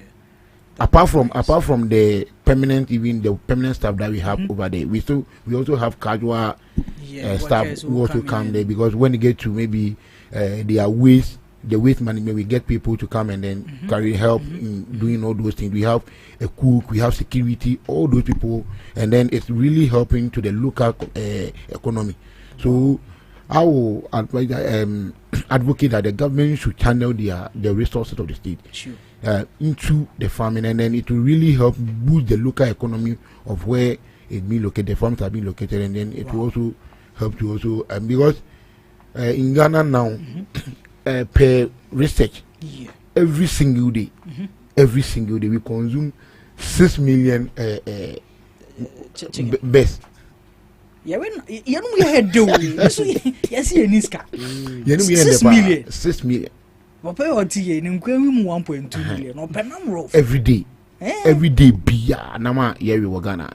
Apart from the permanent staff that we have over there, we also have casual staff who also come there, because when you get to maybe the waste management, we get people to come and then carry help in doing all those things. We have a cook, we have security, all those people, and then it's really helping to the local economy. So I will advocate that the government should channel the resources of the state into the farming, and then it will really help boost the local economy of where it be located, the farms have been located, and then it will also help to also because in Ghana now, per research, every single day we consume 6 million best. Yeah, when you know we had do yes, you niska. 6 million. Papa oti in 1.2 million or penam every day bia nama ye we Ghana.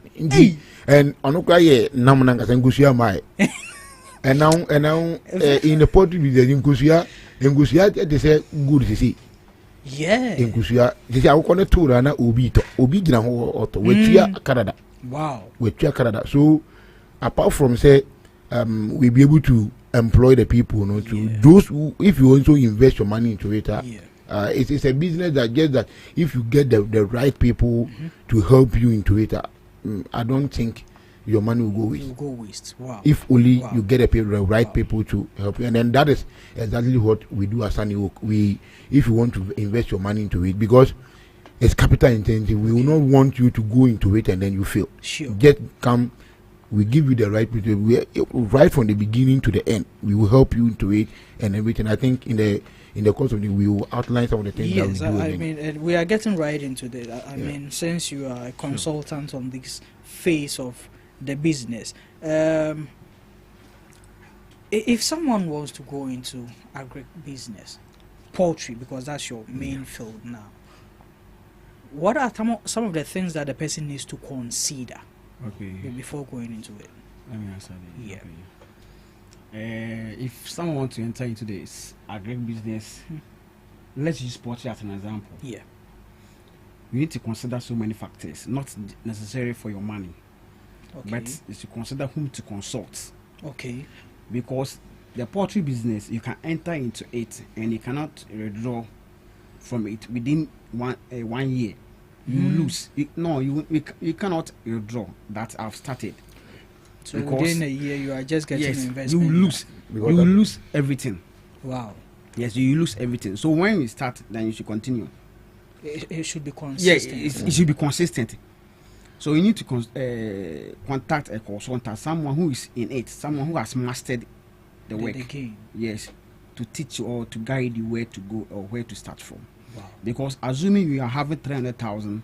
And onokwa ye nam na ngasa ngusia mai. And now in the Portuguese ngusia they say good to see. Yeah. Ngusia they say akona tura na obi gina ho oto wetua Canada. Wow. Wetua Canada. So apart from say we be able to employ the people, those who, if you also invest your money into it, it's a business that if you get the right people to help you into it, I don't think your money will go waste. Wow. If only you get the right people to help you, and then that is exactly what we do at Sunny Oak. If you want to invest your money into it, because it's capital intensive, we will not want you to go into it and then you fail. Sure. Just come. We give you the right people. Right from the beginning to the end. We will help you into it and everything. I think in the course of we will outline some of the things that we do. I mean, we are getting right into this. I mean, since you are a consultant on this phase of the business, if someone wants to go into agribusiness, poultry, because that's your main field now, what are some of the things that the person needs to consider? Okay. Before going into it, let me answer that. Yeah. Okay. If someone wants to enter into this agribusiness, let's use poultry as an example. Yeah. You need to consider so many factors, not necessarily for your money, but it's to consider whom to consult. Okay. Because the poultry business, you can enter into it and you cannot withdraw from it within 1 year. You lose. You cannot withdraw that I've started. So within a year, you are just getting investment. You lose. You will lose everything. Wow. Yes, you lose everything. So when you start, then you should continue. It should be consistent. Yeah, it should be consistent. So you need to contact a consultant, someone who is in it, someone who has mastered the work. Yes, to teach you or to guide you where to go or where to start from. Wow. Because assuming you are having 300,000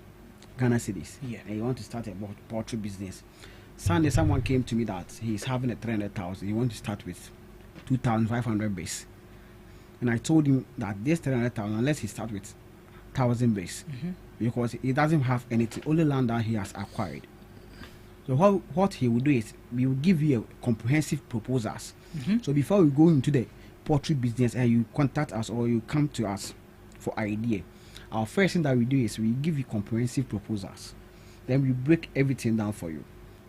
Ghana cedis, and you want to start a poultry business, Sunday someone came to me that he's having a 300,000. He wants to start with 2,500 base, and I told him that this 300,000, unless he start with 1,000 base, because he doesn't have anything, only land that he has acquired. So what he will do is we will give you a comprehensive proposals. So before we go into the poultry business and you contact us or you come to us for idea, our first thing that we do is we give you comprehensive proposals. Then we break everything down for you.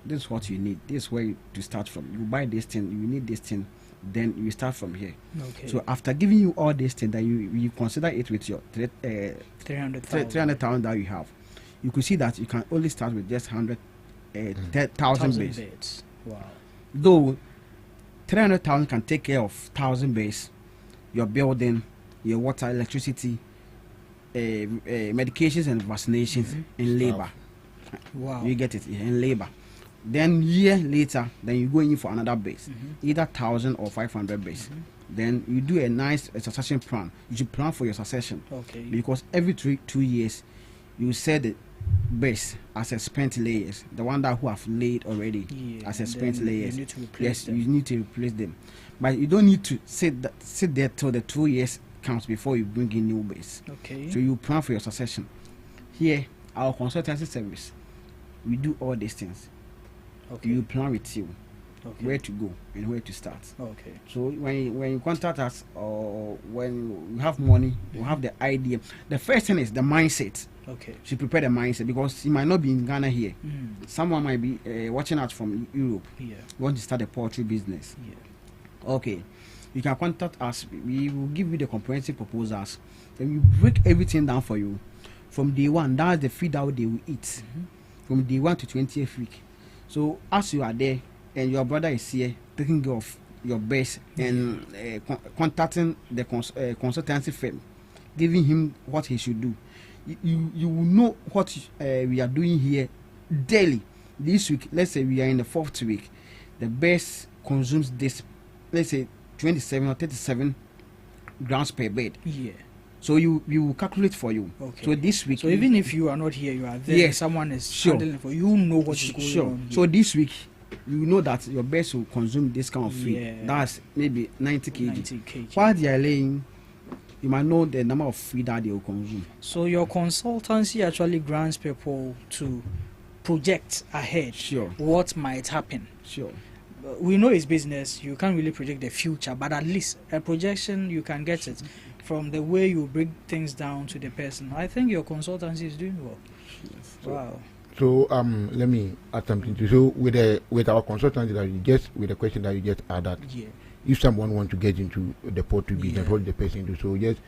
This is what you need. This is where to start from. You buy this thing, you need this thing, then you start from here. Okay. So after giving you all these things, that you consider it with your 300,000 that you have, you could see that you can only start with just 100,000 base. Wow. Though 300,000 can take care of 1,000 base, your building, your water, electricity, medications and vaccinations, and labor. Wow. You get it, in labor. Then year later, then you go in for another base, either 1,000 or 500 base. Then you do a nice succession plan. You should plan for your succession. Okay. Because every 2 years, you set the base as a spent layers, the one that who have laid already as a spent layers. You need to replace them. But you don't need to sit there till the 2 years counts before you bring in new base. Okay. So you plan for your succession. Here, our consultancy service, we do all these things. Okay. You plan with you where to go and where to start. Okay. So when you contact us or when you have money, you have the idea. The first thing is the mindset. Okay. You prepare the mindset because you might not be in Ghana here. Someone might be watching us from Europe. Yeah. You want to start a poultry business. Yeah. Okay. You can contact us. We will give you the comprehensive proposals. Then we break everything down for you. From day one, that's the feed out they will eat. From day 1 to 20th week. So as you are there and your brother is here taking care of your base and contacting the consultancy firm, giving him what he should do, you will know what we are doing here daily. This week, let's say we are in the 4th week, the base consumes this, let's say 27 or 37 grams per bed. Yeah. So we will calculate for you. Okay. So this week. So even if you are not here, you are there. Yes. Someone is handling for you. Know what is going on. Here. So this week, you know that your best will consume this kind of feed. Yeah. That's maybe 90 kg. 90 kg. While they are laying, you might know the number of feed that they will consume. So your consultancy actually grants people to project ahead. Sure. What might happen. Sure. We know it's business. You can't really project the future, but at least a projection you can get it from the way you break things down to the person. I think your consultancy is doing well. Yes. Wow. So let me add something to. So with our consultancy that you just with the question that you just added, if someone wants to get into the poultry business, what the person do? So just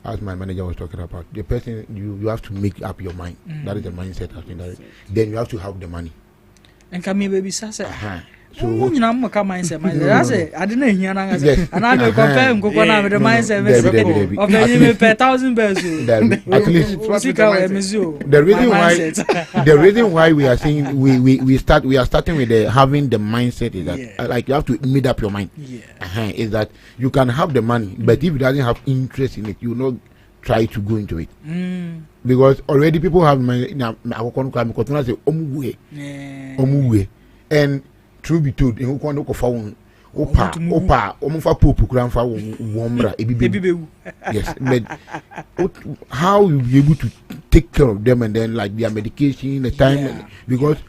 as my manager was talking about, the person you have to make up your mind. That is the mindset. I think that then you have to have the money. And can me baby sasa. So you know, I'm coming mindset. That's it. I didn't hear anything. And I'm comparing with the mindset of the 1,000 bells. At least the reason why we are saying we are starting with having the mindset is that like you have to make up your mind. Is that you can have the money, but if you doesn't have interest in it, you will not try to go into it. Because already people have money now. And truth be told, in Ukon Opa, Popu Grandfa Womra, yes, but how you be able to take care of them and then like their medication, the time, because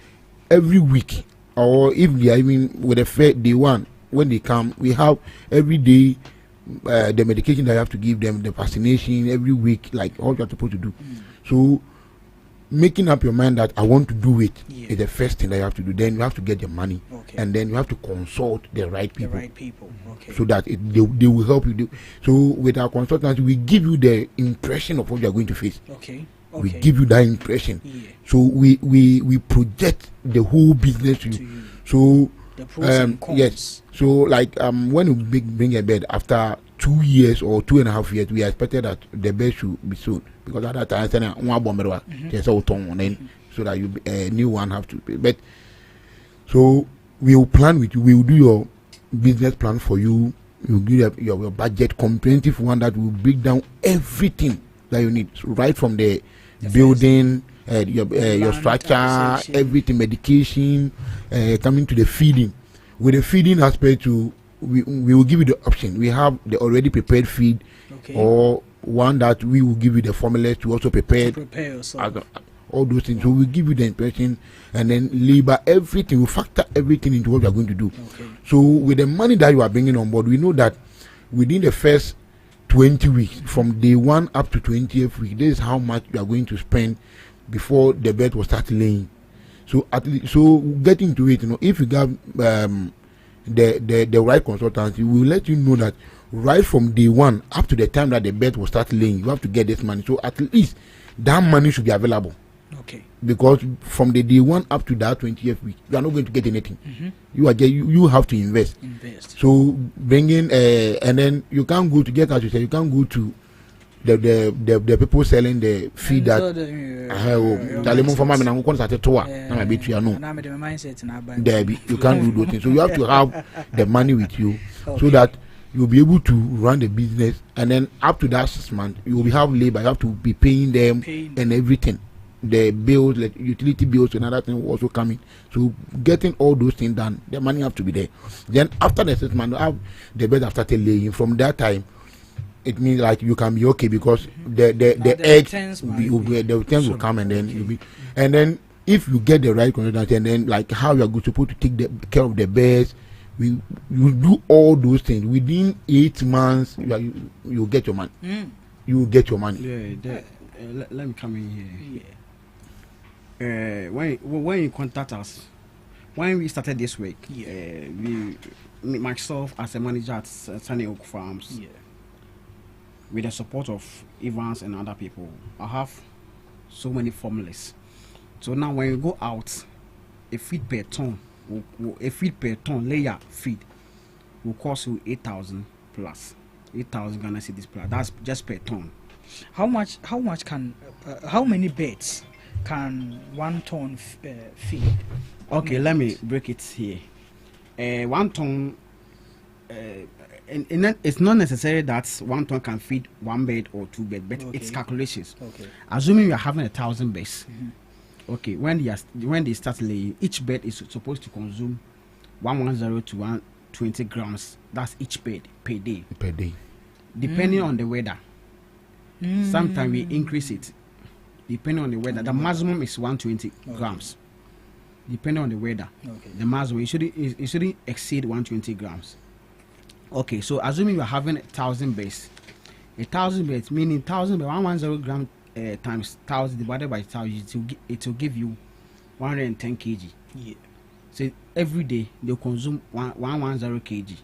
every week, or if they are even with a fair day one, when they come, we have every day the medication that you have to give them, the vaccination every week, like all you're supposed to do. So making up your mind that I want to do it is the first thing that you have to do. Then you have to get your money, and then you have to consult the right people. So that they will help you do. So with our consultants, we give you the impression of what you are going to face. We give you that impression. So we project the whole business to you. So the pros and cons. Yes. So like when we bring a bed after 2 years or 2.5 years, we expected that the bed should be sold, because at that time so that you a new one have to pay. But so we will plan with you. We will do your business plan for you. We will give you your budget, comprehensive one that will break down everything that you need, so right from the building, your structure, everything, medication, coming to the feeding. With the feeding aspect, we will give you the option. We have the already prepared feed, or one that we will give you the formulas to also prepare all those things. So we give you the impression, and then labor, everything. We factor everything into what we are going to do. So with the money that you are bringing on board, we know that within the first 20 weeks, from day 1 up to 20th week, this is how much you are going to spend before the bird will start laying. So at least, so getting to it, if you got the right consultancy will let you know that right from day one up to the time that the bed will start laying, you have to get this money. So at least that money should be available. Okay. Because from the day one up to that 20th week, you are not going to get anything. You have to invest. So bringing and then you can't go to get, as you said, you can't go to the people selling the feed that you can't do those things. So you have to have the money with you so that you'll be able to run the business, and then up to that 6 months you will have labor, you have to be paying them and everything. The bills, like utility bills and other things will also come in. So getting all those things done, the money have to be there. Then after the 6 months, the bed have started laying. From that time, it means like you can be okay, because the eggs will come, and then you'll be, and then if you get the right consultant, and then like how you are supposed to take care of the beds, you do all those things within 8 months. You get your money. You will get your money. Let me come in here. When you contact us, when we started this week, myself as a manager at Sunny Oak Farms, with the support of Evans and other people, I have so many formulas. So now when you go out, a feed per ton layer feed will cost you 8,000 plus 8,000 Ghana cedis plus. That's just per ton. How much can how many beds can 1 ton feed? Okay, let me break it here. 1 ton, and it's not necessary that 1 ton can feed 1 bed or 2 bed, but it's calculations. Okay. Assuming you are having 1,000 beds, okay, when they start laying, each bed is supposed to consume 110 to 120 grams. That's each bed per day. Depending on the weather. Sometimes we increase it depending on the weather. The maximum is 120 grams. Depending on the weather, the maximum it shouldn't exceed 120 grams. Okay, so assuming you are having 1,000 beds, 1,000 beds meaning 1,000 110 gram times 1,000 divided by 1,000, it will give you 110 kg. Yeah. So every day they consume 110 kg.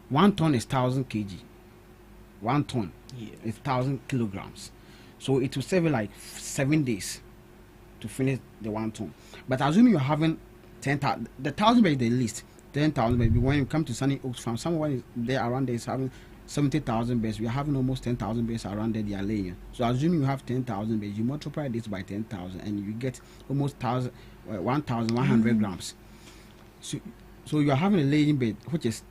1 ton is 1,000 kg. 1 ton is 1,000 kilograms. So it will serve like 7 days to finish the 1 ton. But assuming you're having 10,000, the 1,000 beds the least, 10,000 beds. When you come to Sunny Oaks Farm, someone is there around there is having 70,000 beds. We are having almost 10,000 beds around there. They are laying. So assuming you have 10,000 beds, you multiply this by 10,000, and you get almost 1,100 grams. So you are having a laying bed which is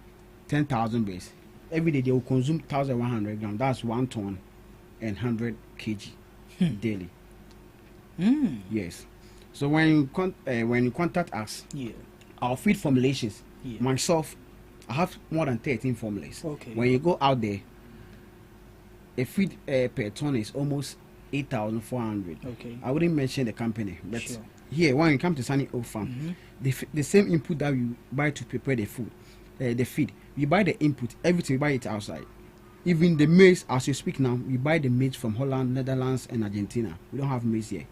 10,000 beds. Every day they will consume 1,100 grams. That's 1 ton and 100 kg daily. Yes. So when you contact us, our feed formulations, myself, I have more than 13 formulas. Okay. When you go out there, a feed per ton is almost 8,400. Okay. I wouldn't mention the company, but here when you come to Sunny Oak Farm, the same input that you buy to prepare the food, the feed, you buy the input, everything you buy it outside. Even the maize, as you speak now, we buy the maize from Holland, Netherlands, and Argentina. We don't have maize here.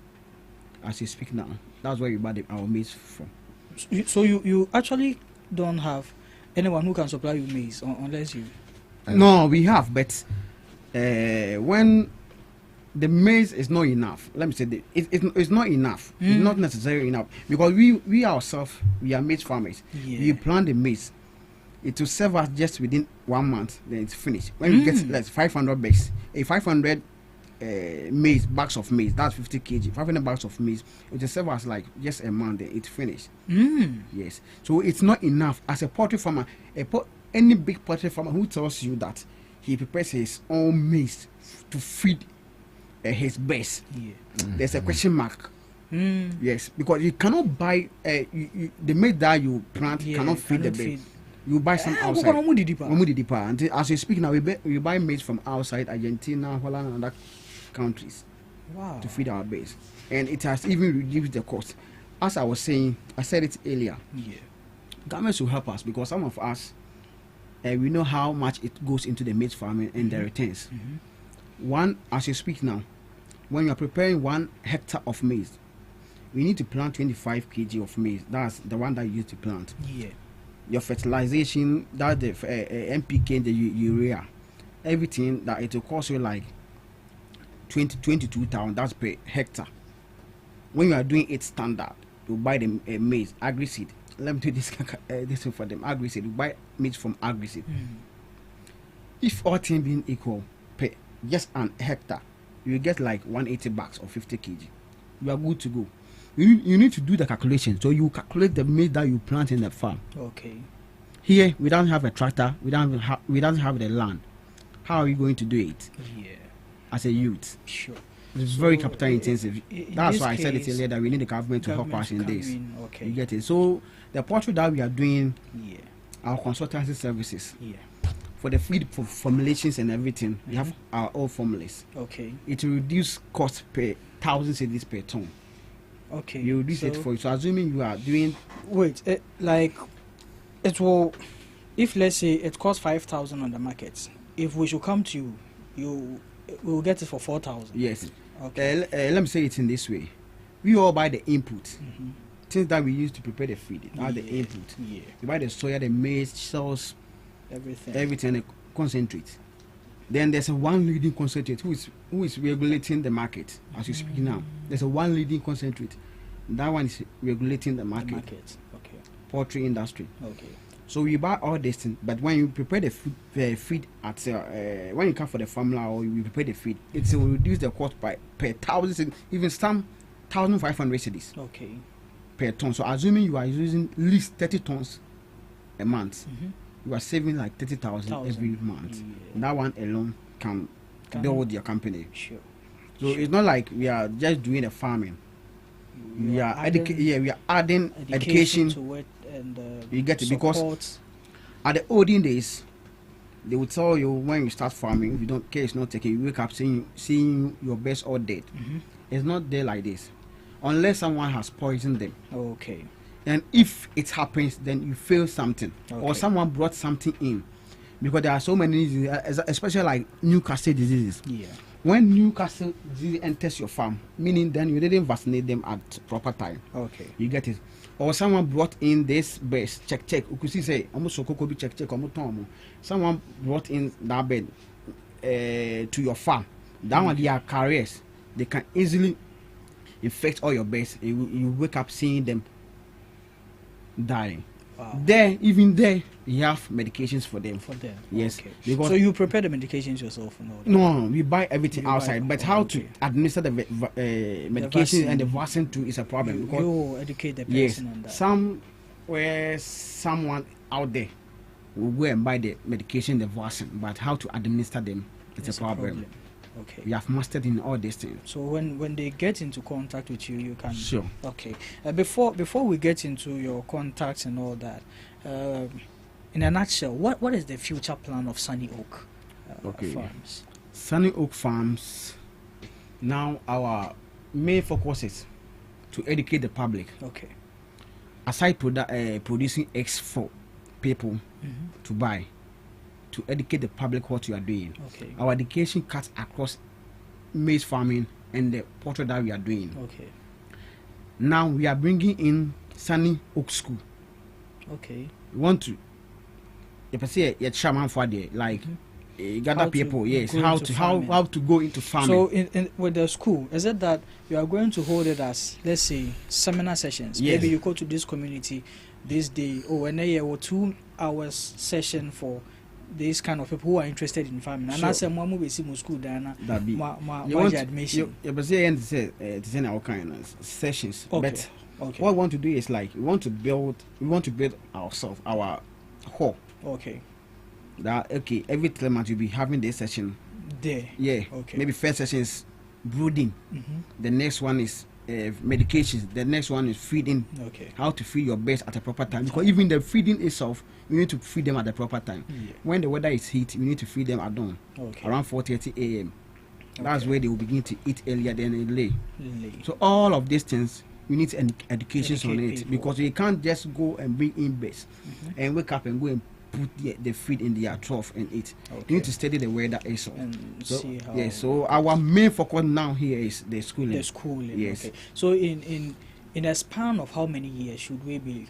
As you speak now, that's where we buy our maize from. So you actually don't have anyone who can supply you maize unless you. No, we have, but when the maize is not enough, let me say it's not enough. It's not necessarily enough, because we ourselves, we are maize farmers. We plant the maize. It will serve us just within 1 month, then it's finished. When we get like 500 bags, a 500 maize, bags of maize, that's 50 kg, 500 bags of maize, it will serve us like just a month, then it's finished. Yes. So it's not enough. As a poultry farmer, any big poultry farmer who tells you that he prepares his own maize to feed his birds, there's a question mark. Yes, because you cannot buy the maize that you plant, cannot feed the bird. You buy some outside. And as you speak now, we buy maize from outside, Argentina, Holland, and other countries. Wow. To feed our base. And it has even reduced the cost. As I was saying, I said it earlier. Government should help us, because some of us, we know how much it goes into the maize farming and the returns. One, as you speak now, when you are preparing 1 hectare of maize, we need to plant 25 kg of maize. That's the one that you use to plant. your fertilization, that the NPK and the urea, everything that it will cost you like 22,000. That's per hectare. When you are doing it standard, you buy the maize agri seed. Let me do this this one for them. Agri seed. You buy maize from agri seed. If all things being equal, per just an hectare, you get like 180 bags or 50 kg. You are good to go. You need to do the calculation. So you calculate the maize that you plant in the farm. Okay. Here we don't have a tractor. We don't have the land. How are you going to do it? Yeah. As a youth. Sure. It's very capital intensive. That's why I said it earlier that we need the government to help us in this. Okay. You get it. So the portrait that we are doing, yeah, our consultancy services. Yeah. For the feed for formulations and everything, we have our own formulas. Okay. It will reduce cost per 1,000 cedis per ton. Okay. You reduce it for you. So assuming you are doing. Wait, like it will. If let's say it costs 5,000 on the market, if we should come to you, we will get it for 4,000. Yes. Okay. Let me say it in this way: we all buy the input, things that we use to prepare the feed. That's the input. Yeah. You buy the soya, the maize, sauce, everything, the concentrate. Then there's a one leading concentrate who is regulating the market as you speak now. There's a one leading concentrate. That one is regulating the market. Okay. Poultry industry. Okay. So you buy all this thing, but when you prepare the feed at when you come for the formula or you prepare the feed, it will reduce the cost by per 1,000, even some 1,500 cedis. Okay. Per ton. So assuming you are using at least 30 tons a month, you are saving like 30,000 every month. Yeah. That one alone can build your company. Sure. So it's not like we are just doing the farming. We are adding education to it, and you get it, because at the olden days they would tell you when you start farming, if you don't care, it's not taking, you wake up seeing your best all dead. It's not there like this unless someone has poisoned them. Okay. And if it happens, then you feel something, or someone brought something in, because there are so many diseases, especially like Newcastle diseases. Yeah. When Newcastle disease enters your farm, meaning then you didn't vaccinate them at proper time. Okay. You get it. Or someone brought in this bed, check. You could see say almost so could be check. Someone brought in that bed to your farm. That one they are carriers. They can easily infect all your beds. You wake up seeing them dying. Wow. Even there, you have medications for them. Yes. Okay. Because so you prepare the medications yourself? No, we buy everything outside. But how to administer the medication and the vaccine too is a problem. Because you educate the person on that. Someone out there will go and buy the medication, the vaccine, but how to administer them is a problem. Okay. We have mastered in all these things. So when they get into contact with you, you can. Sure. Okay. Before we get into your contacts and all that, in a nutshell, what is the future plan of Sunny Oak Farms? Sunny Oak Farms. Now our main focus is to educate the public. Okay. Aside producing eggs for people to buy, to educate the public what you are doing. Okay. Our education cuts across maize farming and the poultry that we are doing. Okay. Now we are bringing in Sunny Oak School. Okay. We want to, if I say a chairman for there, like gather people, how to go into farming. So in with the school, is it that you are going to hold it as, let's say, seminar sessions? Yes. Maybe you go to this community this day, and a year or 2 hours session for these kind of people who are interested in farming. And I say, "Mama, we see school, Dana. You want admission? You say all kind of sessions. Okay. But what we want to do is like we want to build ourselves, our hall. Okay. That every 3 months you'll be having this session. There. Yeah. Okay. Maybe first session is brooding. The next one is medications. The next one is feeding. Okay. How to feed your birds at a proper time, because even the feeding itself, you need to feed them at the proper time. When the weather is heat, you need to feed them at dawn, around 4:30 a.m. That's where they will begin to eat earlier than they lay. So all of these things, you need education on it, because you can't just go and bring in birds and wake up and go and put the feed in their trough and eat. You need to study the weather also. See how. Yeah. So our main focus now here is the schooling. The schooling. Yes. Okay. So in a span of how many years should we be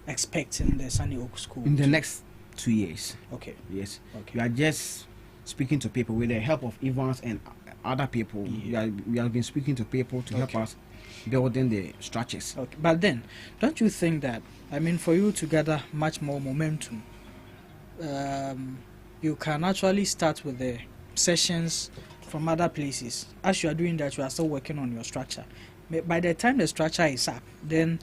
expecting the Sunny Oak School in the next 2 years? Okay. Yes. Okay. We are just speaking to people with the help of Evans and other people. We have been speaking to people to help us building the structures. Okay. But then, don't you think that, I mean, for you to gather much more momentum, you can actually start with the sessions from other places. As you are doing that, you are still working on your structure. By the time the structure is up, then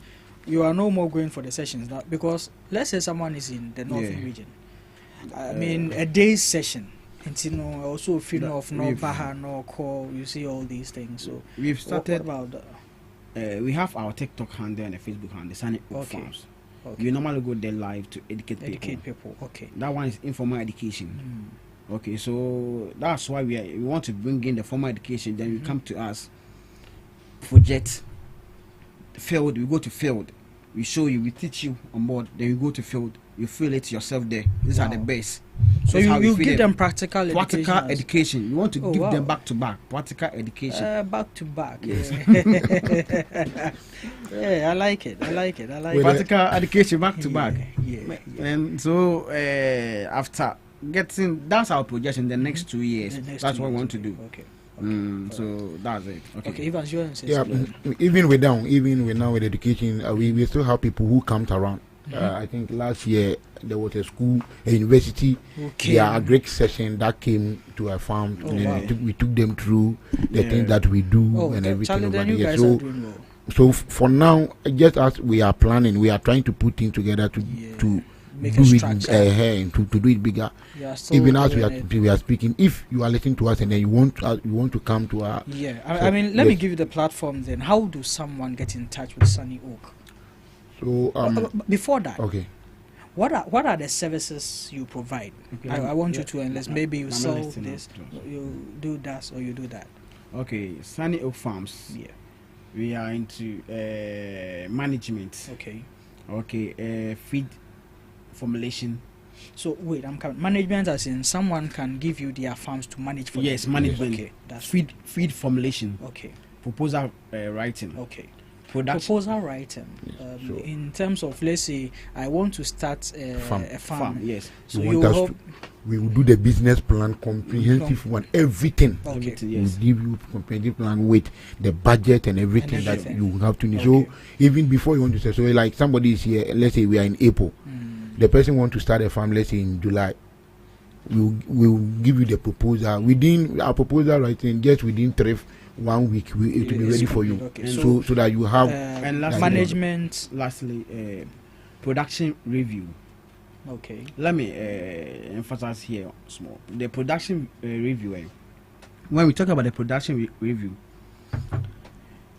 you are no more going for the sessions now, because let's say someone is in the northern region. I mean, a day's session. And you know, also feel of no Baha, no call. You see all these things. So we've started. What about we have our TikTok handle and a Facebook handle, Sunny Oak Farms. Okay. We normally go there live to educate people. Okay. That one is informal education. Okay, so that's why we want to bring in the formal education. Then you come to us. Project field. We go to field. We show you. We teach you on board. Then you go to field. You feel it yourself there. These are the base. So you give them practical education. You want to give them back to back practical education. Back to back. Yes. Yeah, I like it. Practical education back to back. Yeah. And so after getting, that's our projection. The next 2 years. That's what we want to do. Okay. So that's it. Okay, Evans, you want to say even with now with education, we still have people who come around. I think last year there was a school, a university, agric session that came to our farm. We took them through the things that we do and everything over there. So for now, just as we are planning, we are trying to put things together to do it to do it bigger. Even as we are speaking, if you are listening to us and then you want to come to our I mean, let me give you the platform then. How do someone get in touch with Sunny Oak? So before that, okay, what are the services you provide? Okay. I want you to enlist. Maybe you sell this, you do that, or you do that. Okay, Sunny Oak Farms. Yeah, we are into management. Okay, feed formulation. So wait, I'm coming. Management, as in someone can give you their farms to manage for yes, them. Management. Okay, that's feed formulation. Okay, proposal writing. Okay. Proposal writing. In terms of, let's say, I want to start a farm. Yes. So we will do the business plan, comprehensive one, everything. Okay. We will give you comprehensive plan with the budget and everything that you have to need. So even before you want to say, so like somebody is here, let's say we are in April, the person want to start a farm, let's say in July. We will give you the proposal. Within our proposal writing, just within 1 week, it will be ready for you. Okay. So that you have and management. Lastly, production review. Okay. Let me emphasize here small. The production review. When we talk about the production review,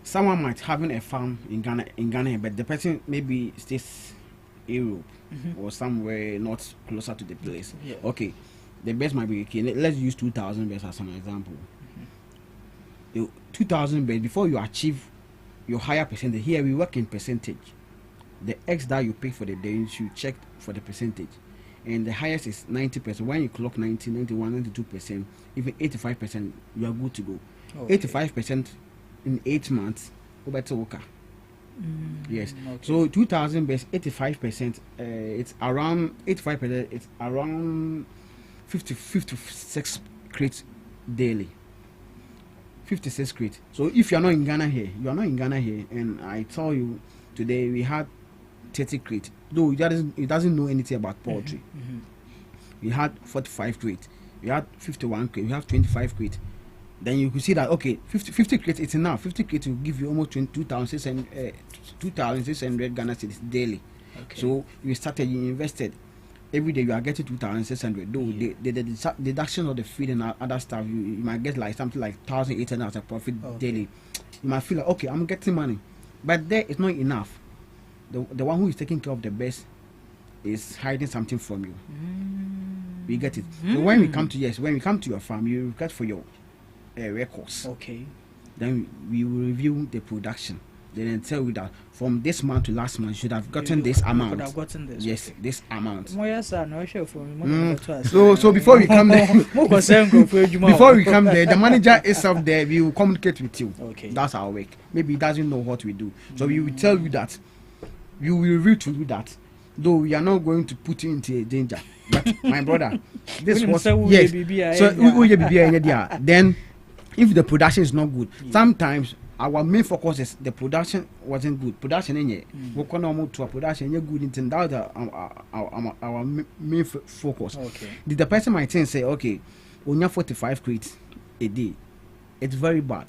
someone might having a farm in Ghana, but the person maybe stays Europe or somewhere not closer to the place. Yeah. Okay, the best might be okay. Let's use 2,000 beds as an example. 2,000 beds before you achieve your higher percentage. Here we work in percentage. The X that you pay for the day, you check for the percentage, and the highest is 90%. When you clock 90, 91, 92%, even 85%, you are good to go. 85% in 8 months, go back to worker. Yes. Okay. So 2,000 beds, 85%. It's around 85%. It's around 56 crates daily. 56 crates. So if you are not in Ghana here, and I tell you today we had 30 crates. Though it doesn't know anything about poultry. We had 45 crates. We had 51 crates. We have 25 crates. Then you could see that 50 crates it's enough. 50 crates will give you almost 2,600 Ghana cedis daily. Okay. So you started, you invested. Every day you are getting 2,600. Though the deduction of the feed and other stuff, you might get like something like 1,800 as a profit daily. You might feel like I'm getting money, but there it's not enough. The one who is taking care of the best is hiding something from you. We get it. So when we come to your farm, you request for your records. Okay. Then we will review the production. Then tell you that from this month to last month you should have gotten this amount. Could have gotten this. Yes, okay. This amount. So before we come there, the manager itself there, we will communicate with you. Okay. That's our work. Maybe he doesn't know what we do, so we will tell you that. We will review to you that though we are not going to put you into a danger. But my brother, this was yes. So then, if the production is not good, sometimes our main focus is the production wasn't good. Production we can move to a production good in that our main focus. Okay. The person might say, okay, only 45 crates a day. It's very bad.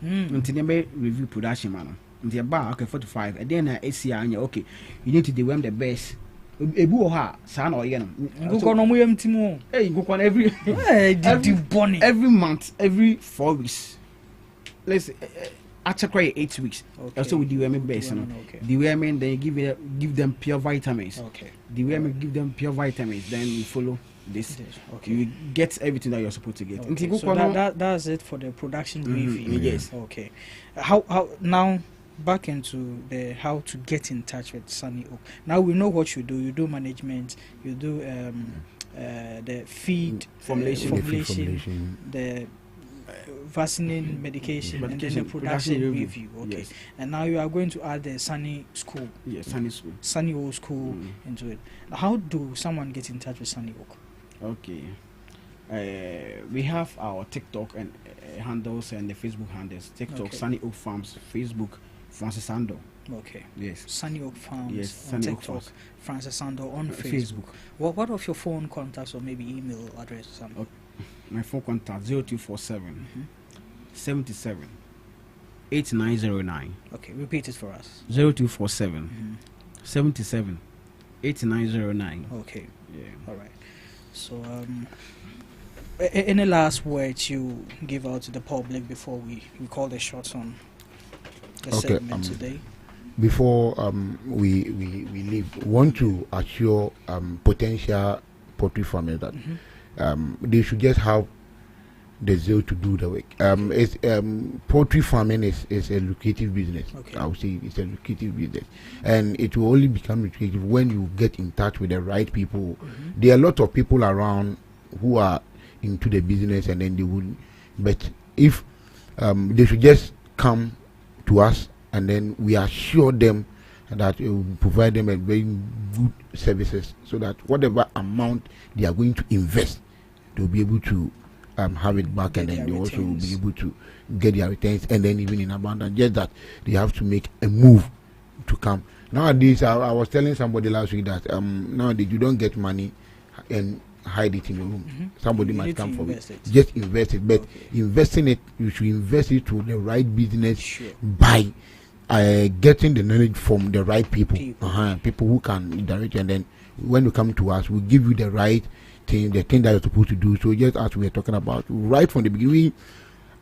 Until they may review production man. Until bar okay 45. And then ACR okay, you need to do the best. Ebu ha san or yen. Go on timo. Hey, go on every month, every 4 weeks. Let's say actually 8 weeks. Okay. Also with the women base, okay. The women then give them pure vitamins. Okay. The women give them pure vitamins. Then you follow this. Okay. You get everything that you're supposed to get. Okay. So that's it for the production review. Yes. Okay. How now? Back into the how to get in touch with Sunny Oak. Now we know what you do. You do management. You do the feed formulation, the vaccine medication, and then the production review. Okay. Yes. And now you are going to add the Sunny School. Yes, Sunny School. Sunny Oak School into it. How do someone get in touch with Sunny Oak? Okay. We have our TikTok and handles and the Facebook handles. TikTok, Sunny Oak Farms. Facebook, Francis Sando. Okay. Yes. Sunny Oak Farms. Yes. On Sunny Oak TikTok, Farms. Francis Sando on Facebook. What of your phone contacts or maybe email address or something? Okay. My phone contact 0247 77 8909. Okay, repeat it for us. 0247 77 8909. Okay. Yeah. All right. So any last words you give out to the public before we call the shots on the segment today? Before we leave, want to assure potential poultry farmers that they should just have the zeal to do the work. It's poultry farming is a lucrative business. Okay. I would say it's a lucrative business, and it will only become lucrative when you get in touch with the right people. There are a lot of people around who are into the business, and then they would. But if they should just come to us, and then we assure them that it will provide them a very good services, so that whatever amount they are going to invest, they'll be able to have it back, and then they also will be able to get their returns, and then even in abundance. Just that they have to make a move to come. Nowadays, I was telling somebody last week that nowadays you don't get money and hide it in your room. Somebody must come for it. Just invest it, but investing it, you should invest it to the right business by getting the knowledge from the right people who can direct you. And then when you come to us, we give you the right thing, the thing that you're supposed to do. So just as we were talking about right from the beginning,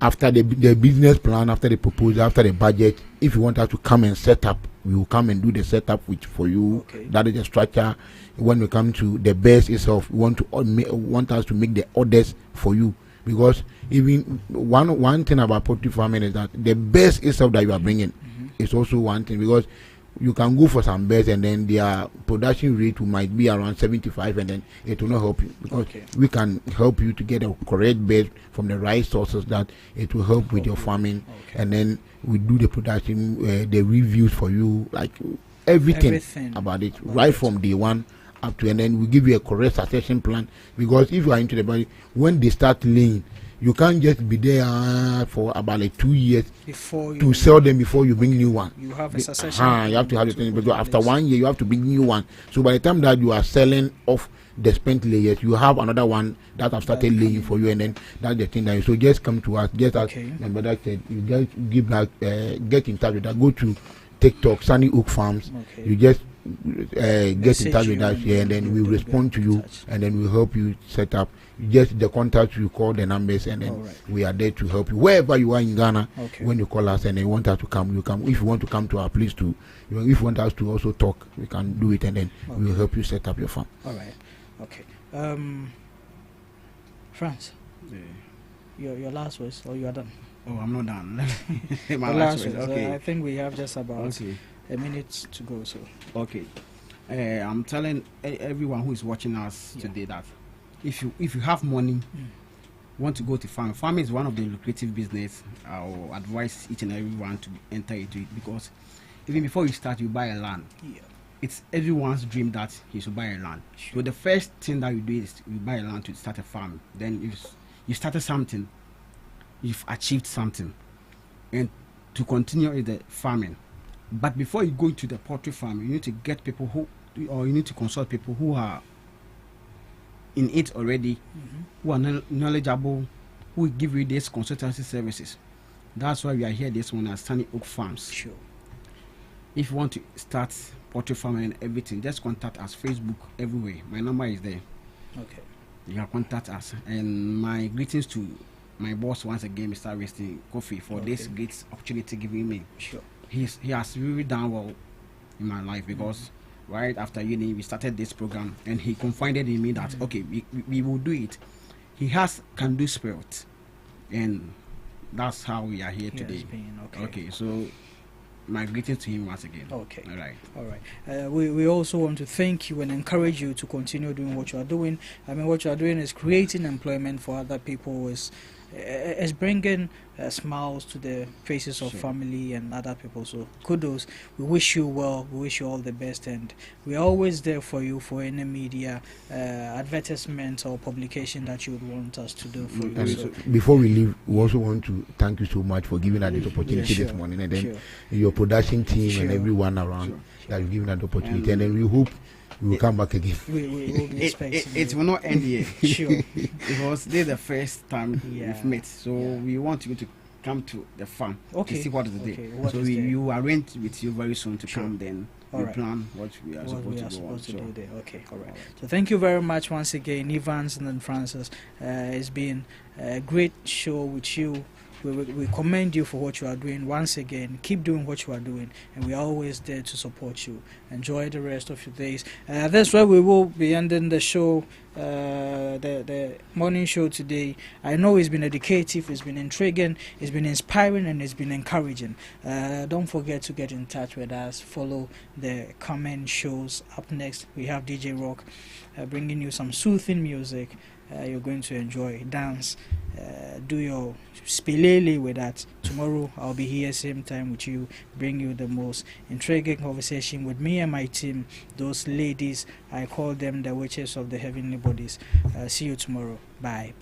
after the business plan, after the proposal, after the budget, if you want us to come and set up, we will come and do the setup for you. That is the structure. When we come to the best itself, we want us to make the orders for you, because even one thing about poultry farming is that the best itself that you are bringing is also one thing, because you can go for some birds and then their production rate might be around 75, and then it will not help you, because we can help you to get a correct bird from the right sources that it will help with your farming. And then we do the production, the reviews for you, like everything about it, right from day one up to, and then we give you a correct succession plan, because if you are into the body, when they start laying, you can't just be there for about like 2 years to sell them before you bring new one. You have a succession. You have to have the thing, because after 1 year you have to bring new one. So by the time that you are selling off the spent layers, you have another one that have started laying for you, and then that's the thing that. So just come to us. Just as my brother said, you guys give back, get in touch with that. Go to TikTok, Sunny Oak Farms. You just get in touch with us here, and then we respond to you, and then we'll help you set up. Just the contacts, you call the numbers, and then we are there to help you wherever you are in Ghana. When you call us and you want us to come, you come. If you want to come to our place too, if you want us to also talk, we can do it, and then we will help you set up your farm. All right. Okay. France, your last words, or you are done? Oh, I'm not done. My last words. I think we have just about a minute to go. So I'm telling everyone who is watching us today that if you have money, want to go to farm. Farming is one of the lucrative business. I will advise each and everyone to enter into it, because even before you start, you buy a land. it's everyone's dream that he should buy a land. So the first thing that you do is you buy a land to start a farm. Then if you started something, you've achieved something, and to continue with the farming. But before you go to the poultry farm, you need to get people or you need to consult people who are in it already, who are knowledgeable, who will give you these consultancy services. That's why we are here this one at Sunny Oak Farms. Sure. If you want to start poultry farming and everything, just contact us, Facebook, everywhere. My number is there. Okay. You can contact us. And my greetings to my boss once again, Mr. Resting Coffee, for this great opportunity given me. Sure. He has really done well in my life, because right after uni we started this program, and he confided in me that okay, we will do it. He has can do spirit, and that's how we are here today. Okay, so my greetings to him once again. Okay. All right. We also want to thank you and encourage you to continue doing what you are doing. I mean, what you are doing is creating employment for other people, is bringing smiles to the faces of family and other people. So kudos. We wish you well. We wish you all the best, and we are always there for you for any media advertisement or publication that you would want us to do for you. So before we leave, we also want to thank you so much for giving us this opportunity this morning, and then your production team and everyone around that you've given us the opportunity, and then we hope we will come back again. We will be expecting it will not end here. Sure. Because this is the first time we've met. So we want you to come to the farm to see what is there. So we arrange with you very soon to come, then we plan what we are supposed to do there. Okay, all right. So thank you very much once again, Evans and then Francis. It's been a great show with you. We commend you for what you are doing. Once again, keep doing what you are doing, and we are always there to support you. Enjoy the rest of your days. That's why we will be ending the show, the morning show today. I know it's been educative, it's been intriguing, it's been inspiring, and it's been encouraging. Don't forget to get in touch with us. Follow the comment shows. Up next, we have DJ Rock bringing you some soothing music. You're going to enjoy. Dance, do your spilele with that. Tomorrow I'll be here same time with you, bring you the most intriguing conversation with me and my team, those ladies. I call them the witches of the heavenly bodies. See you tomorrow. Bye.